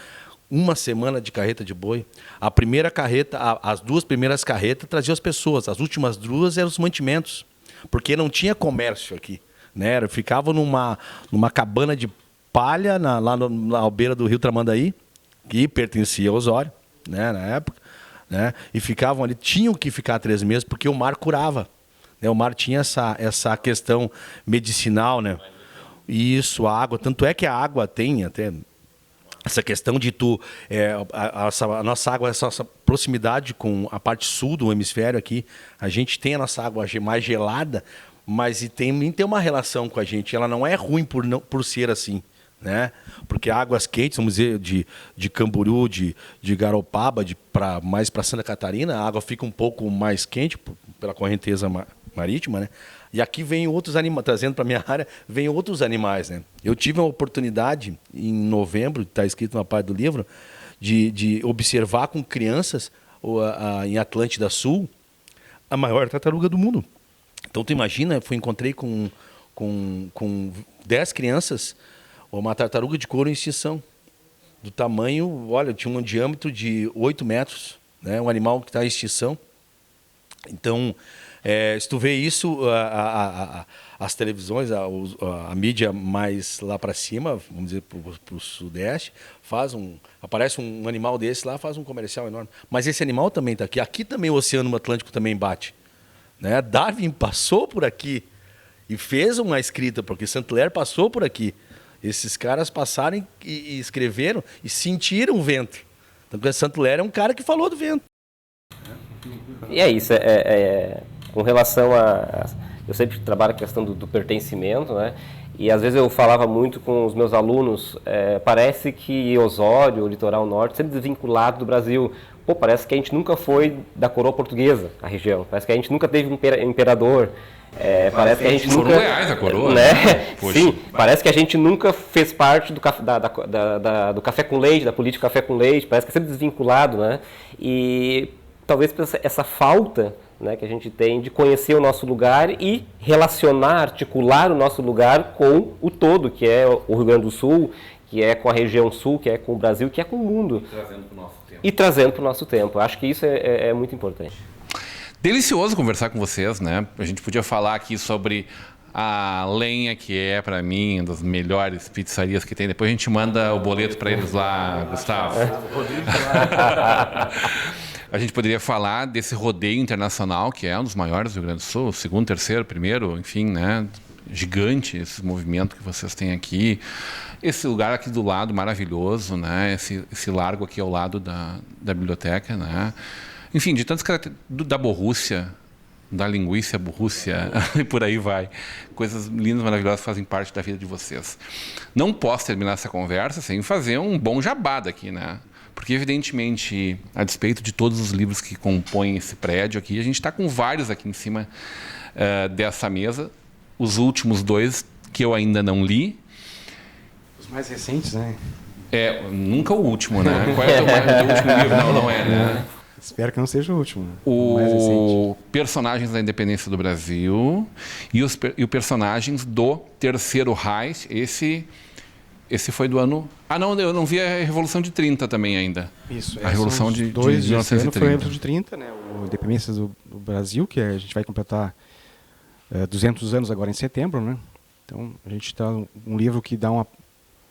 uma semana de carreta de boi. A primeira carreta, as duas primeiras carretas traziam as pessoas, as últimas duas eram os mantimentos, porque não tinha comércio aqui, né? Ficavam numa cabana de palha lá na beira do Rio Tramandaí, que pertencia a Osório, né? Na época, né? E ficavam ali, tinham que ficar 3 meses porque o mar curava, né? O mar tinha essa questão medicinal, né? Isso, a água, tanto é que a água tem até essa questão de a nossa água, essa proximidade com a parte sul do hemisfério aqui, a gente tem a nossa água mais gelada, mas tem uma relação com a gente. Ela não é ruim por ser assim, né? Porque águas quentes, vamos dizer, de Camboriú, de Garopaba, mais para Santa Catarina, a água fica um pouco mais quente pela correnteza marítima, né? E aqui vem outros animais, trazendo para a minha área, vem outros animais, né? Eu tive a oportunidade, em novembro, está escrito na parte do livro, de observar com crianças, em Atlântida Sul, a maior tartaruga do mundo. Então, tu imagina, encontrei com 10 crianças, uma tartaruga de couro em extinção. Do tamanho, olha, tinha um diâmetro de 8 metros, né? Um animal que está em extinção. Então, se tu vê isso, as televisões, a mídia mais lá para cima, vamos dizer, para o sudeste, aparece um animal desse lá, faz um comercial enorme. Mas esse animal também está aqui. Aqui também o Oceano Atlântico também bate, né? Darwin passou por aqui e fez uma escrita, porque Saint-Hilaire passou por aqui. Esses caras passaram e escreveram e sentiram o vento. Então, Saint-Hilaire é um cara que falou do vento. E é isso, com relação eu sempre trabalho a questão do pertencimento, né? E às vezes eu falava muito com os meus alunos, parece que Osório, o litoral norte, sempre desvinculado do Brasil. Pô, parece que a gente nunca foi da coroa portuguesa, a região. Parece que a gente nunca teve um imperador. Parece que a gente nunca... Foram reais a coroa, né? Poxa. Sim, parece que a gente nunca fez parte do café com leite, da política café com leite. Parece que é sempre desvinculado, né? E talvez essa falta, né, que a gente tem de conhecer o nosso lugar e relacionar, articular o nosso lugar com o todo, que é o Rio Grande do Sul, que é com a região sul, que é com o Brasil, que é com o mundo. E trazendo para o nosso tempo. Acho que isso é muito importante. Delicioso conversar com vocês, né? A gente podia falar aqui sobre a Lenha, que é, para mim, uma das melhores pizzarias que tem. Depois a gente manda o boleto para eles lá, Gustavo. A gente poderia falar desse rodeio internacional, que é um dos maiores do Rio Grande do Sul, segundo, terceiro, primeiro, enfim, né? Gigante esse movimento que vocês têm aqui. Esse lugar aqui do lado maravilhoso, né? Esse largo aqui ao lado da biblioteca, né? Enfim, de tantas características, da Borrússia, da linguiça Borrússia, e por aí vai. Coisas lindas, maravilhosas que fazem parte da vida de vocês. Não posso terminar essa conversa sem fazer um bom jabá daqui, né? Porque, evidentemente, a despeito de todos os livros que compõem esse prédio aqui, a gente está com vários aqui em cima dessa mesa. Os últimos 2 que eu ainda não li. Os mais recentes, né? Nunca o último, né? Qual é o teu último livro? Não é, né? Espero que não seja o último. O mais recente. Personagens da Independência do Brasil e os personagens do Terceiro Reich. Esse foi do ano... Ah, não, eu não vi a Revolução de 30 também ainda. Isso. A Revolução de 1930. Foi a Revolução de 30, né? O Independência do Brasil, que a gente vai completar 200 anos agora em setembro, né? Então, a gente está um livro que dá um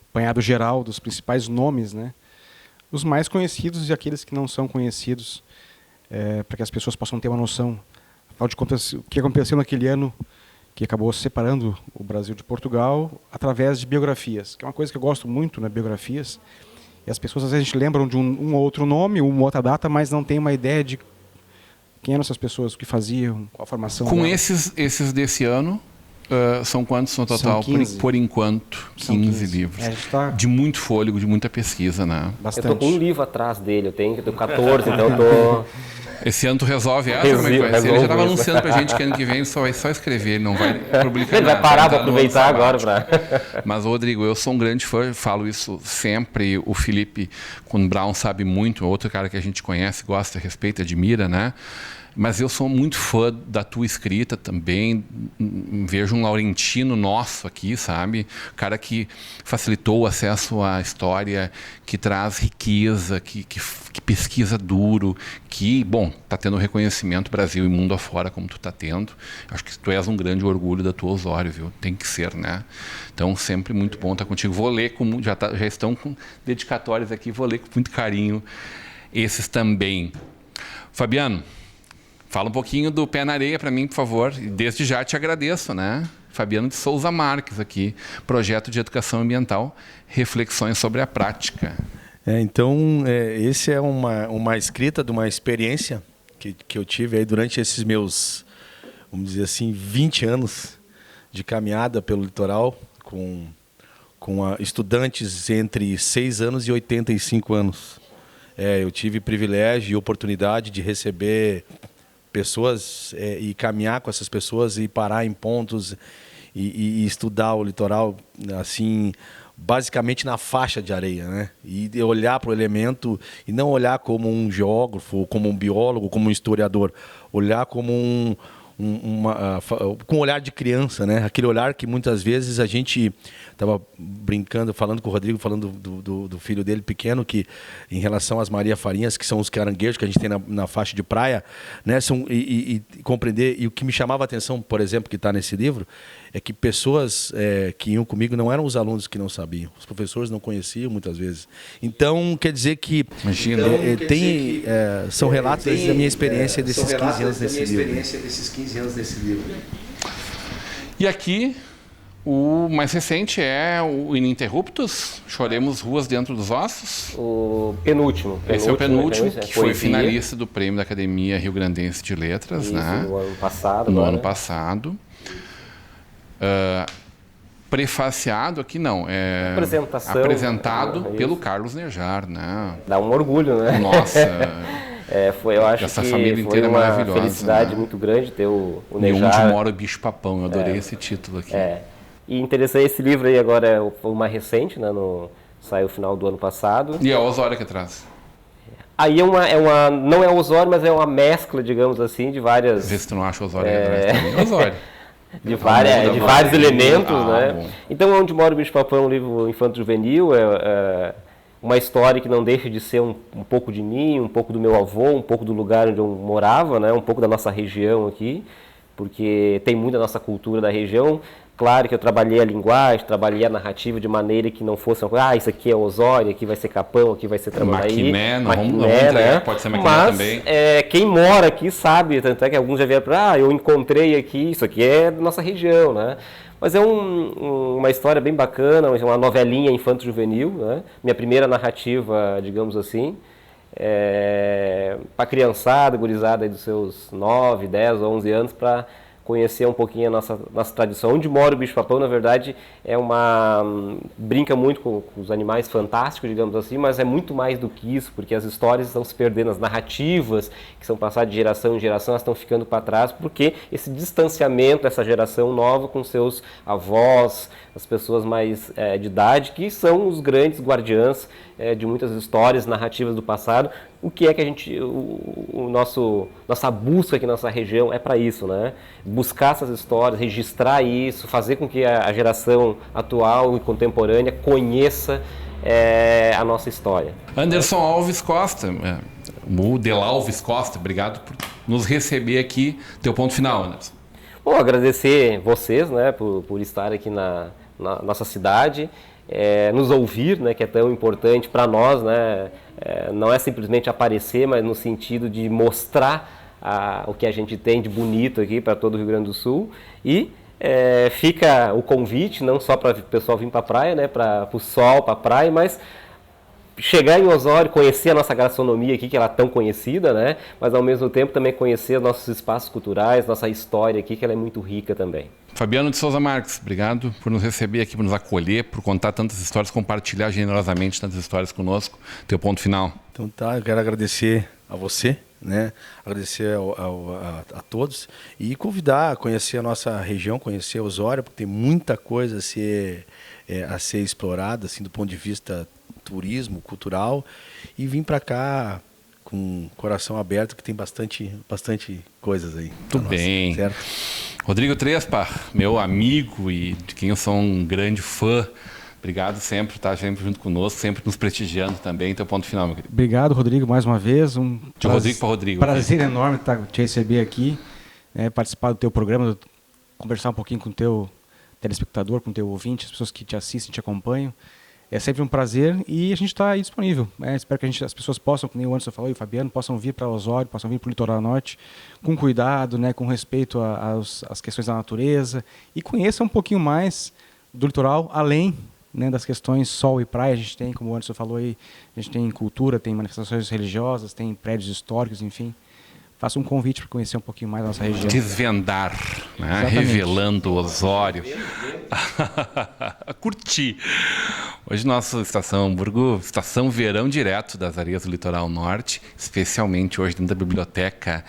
apanhado geral dos principais nomes, né? Os mais conhecidos e aqueles que não são conhecidos, para que as pessoas possam ter uma noção. Afinal de contas, o que aconteceu naquele ano que acabou separando o Brasil de Portugal através de biografias, que é uma coisa que eu gosto muito, né, biografias. E as pessoas às vezes lembram de um ou outro nome, uma outra data, mas não tem uma ideia de quem eram essas pessoas, o que faziam, qual a formação com delas. Esses desse ano, são quantos no total? São 15. Por enquanto, 15 livros. De muito fôlego, de muita pesquisa, né? Bastante. Eu tô com um livro atrás dele, eu tenho 14, então eu tô... Esse ano tu resolve essa? Ele já estava anunciando pra gente que ano que vem só vai só escrever, ele não vai publicar ele nada. Vai parar para aproveitar agora. Mas, Rodrigo, eu sou um grande fã, falo isso sempre. O Felipe Kuhn-Braun sabe muito, outro cara que a gente conhece, gosta, respeita, admira, né? Mas eu sou muito fã da tua escrita também. Vejo um laurentino nosso aqui, sabe? Cara que facilitou o acesso à história, que traz riqueza, que pesquisa duro, que, bom, está tendo reconhecimento Brasil e mundo afora como tu está tendo. Acho que tu és um grande orgulho da tua Osório, viu? Tem que ser, né? Então, sempre muito bom estar contigo. Vou ler, já estão com dedicatórios aqui, vou ler com muito carinho esses também. Fabiano, fala um pouquinho do Pé na Areia para mim, por favor. E desde já te agradeço, né? Fabiano de Souza Marques aqui, Projeto de Educação Ambiental, Reflexões sobre a Prática. Então, esse é uma escrita de uma experiência que eu tive aí durante esses meus, vamos dizer assim, 20 anos de caminhada pelo litoral, com estudantes entre 6 anos e 85 anos. Eu tive privilégio e oportunidade de receber pessoas e caminhar com essas pessoas e parar em pontos e estudar o litoral, assim, basicamente na faixa de areia, né? E olhar para o elemento e não olhar como um geógrafo, como um biólogo, como um historiador, olhar como com um olhar de criança, né? Aquele olhar que muitas vezes a gente estava brincando, falando com o Rodrigo, falando do filho dele pequeno, que em relação às Maria Farinhas, que são os caranguejos que a gente tem na faixa de praia, né? E compreender, e o que me chamava a atenção, por exemplo, que está nesse livro, é que pessoas que iam comigo não eram os alunos que não sabiam, os professores não conheciam muitas vezes. Então, quer dizer que são relatos da minha experiência desses 15 anos nesse livro. E aqui, o mais recente é o Ininterruptos, Choremos Ruas Dentro dos Ossos. O penúltimo. Esse é o penúltimo, que foi finalista do Prêmio da Academia Rio Grandense de Letras. Isso, né? No ano passado. No ano passado. Prefaciado aqui não, apresentado pelo Carlos Nejar, né? Dá um orgulho, né? Nossa, eu acho essa que família inteira foi uma maravilhosa, felicidade, né? Muito grande ter o Nejar. E Onde Mora o Bicho Papão, eu adorei esse título aqui. E interessante, esse livro aí agora é o mais recente, né? Saiu no final do ano passado. E é o Osório que traz. Aí não é o Osório, mas é uma mescla, digamos assim, de várias... Vê se tu não acha o Osório que traz também. Osório. De vários elementos, né? Bom. Então, Onde Mora o Bicho Papão é um livro infanto-juvenil, uma história que não deixa de ser um pouco de mim, um pouco do meu avô, um pouco do lugar onde eu morava, né? Um pouco da nossa região aqui, porque tem muito da nossa cultura da região. Claro que eu trabalhei a linguagem, trabalhei a narrativa de maneira que não fosse isso aqui é Osório, aqui vai ser Capão, aqui vai ser Tramandaí. Maquiné, né? Pode ser Maquiné também. Quem mora aqui sabe, tanto é que alguns já vieram para eu encontrei aqui, isso aqui é da nossa região, né? Mas é uma história bem bacana, uma novelinha infanto-juvenil, né? Minha primeira narrativa, digamos assim, para criançada, gurizada aí dos seus 9, 10, 11 anos, para conhecer um pouquinho a nossa tradição. Onde Mora o Bicho-Papão, na verdade, brinca muito com os animais fantásticos, digamos assim, mas é muito mais do que isso, porque as histórias estão se perdendo, as narrativas que são passadas de geração em geração, elas estão ficando para trás, porque esse distanciamento dessa geração nova com seus avós, as pessoas mais de idade, que são os grandes guardiãs de muitas histórias, narrativas do passado. O que é que a gente, nossa busca aqui na nossa região é para isso, né? Buscar essas histórias, registrar isso, fazer com que a geração atual e contemporânea conheça a nossa história. Anderson Alves Costa, o Delalves Costa, obrigado por nos receber aqui. Teu ponto final, Anderson. Bom, agradecer vocês, né, por estar aqui na nossa cidade, nos ouvir, né, que é tão importante para nós, né, não é simplesmente aparecer, mas no sentido de mostrar o que a gente tem de bonito aqui para todo o Rio Grande do Sul. E fica o convite, não só para o pessoal vir para a praia, né, para o sol, para a praia, mas chegar em Osório, conhecer a nossa gastronomia aqui, que ela é tão conhecida, né? Mas ao mesmo tempo também conhecer nossos espaços culturais, nossa história aqui, que ela é muito rica também. Fabiano de Souza Marques, obrigado por nos receber aqui, por nos acolher, por contar tantas histórias, compartilhar generosamente tantas histórias conosco. Teu ponto final. Então tá, eu quero agradecer a você, né? Agradecer a todos e convidar a conhecer a nossa região, conhecer Osório, porque tem muita coisa a ser explorada, assim, do ponto de vista turismo, cultural, e vim para cá com o coração aberto, que tem bastante coisas aí. Tudo bem. Certo? Rodrigo Trespa, meu amigo e de quem eu sou um grande fã, obrigado sempre por estar sempre junto conosco, sempre nos prestigiando também. Teu ponto final, meu querido. Obrigado, Rodrigo, mais uma vez. De Rodrigo para Rodrigo. Prazer enorme te receber aqui, participar do teu programa, conversar um pouquinho com o teu telespectador, com o teu ouvinte, as pessoas que te assistem, te acompanham. É sempre um prazer e a gente está aí disponível. Espero que as pessoas possam, como o Anderson falou e o Fabiano, possam vir para Osório, possam vir para o Litoral Norte com cuidado, né, com respeito às questões da natureza e conheçam um pouquinho mais do litoral, além, né, das questões sol e praia. A gente tem, como o Anderson falou aí, a gente tem cultura, tem manifestações religiosas, tem prédios históricos, enfim. Faça um convite para conhecer um pouquinho mais a nossa região. Desvendar, né? Revelando Osório. Curtir. Hoje nossa Estação Hamburgo, Estação Verão direto das Areias do Litoral Norte, especialmente hoje dentro da Biblioteca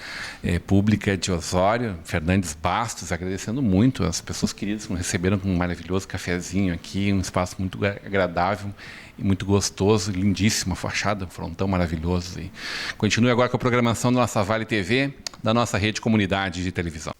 Pública de Osório, Fernandes Bastos, agradecendo muito as pessoas queridas que nos receberam com um maravilhoso cafezinho aqui, um espaço muito agradável e muito gostoso, lindíssima fachada, um frontão maravilhoso. E continue agora com a programação da nossa Vale TV, da nossa rede comunidade de televisão.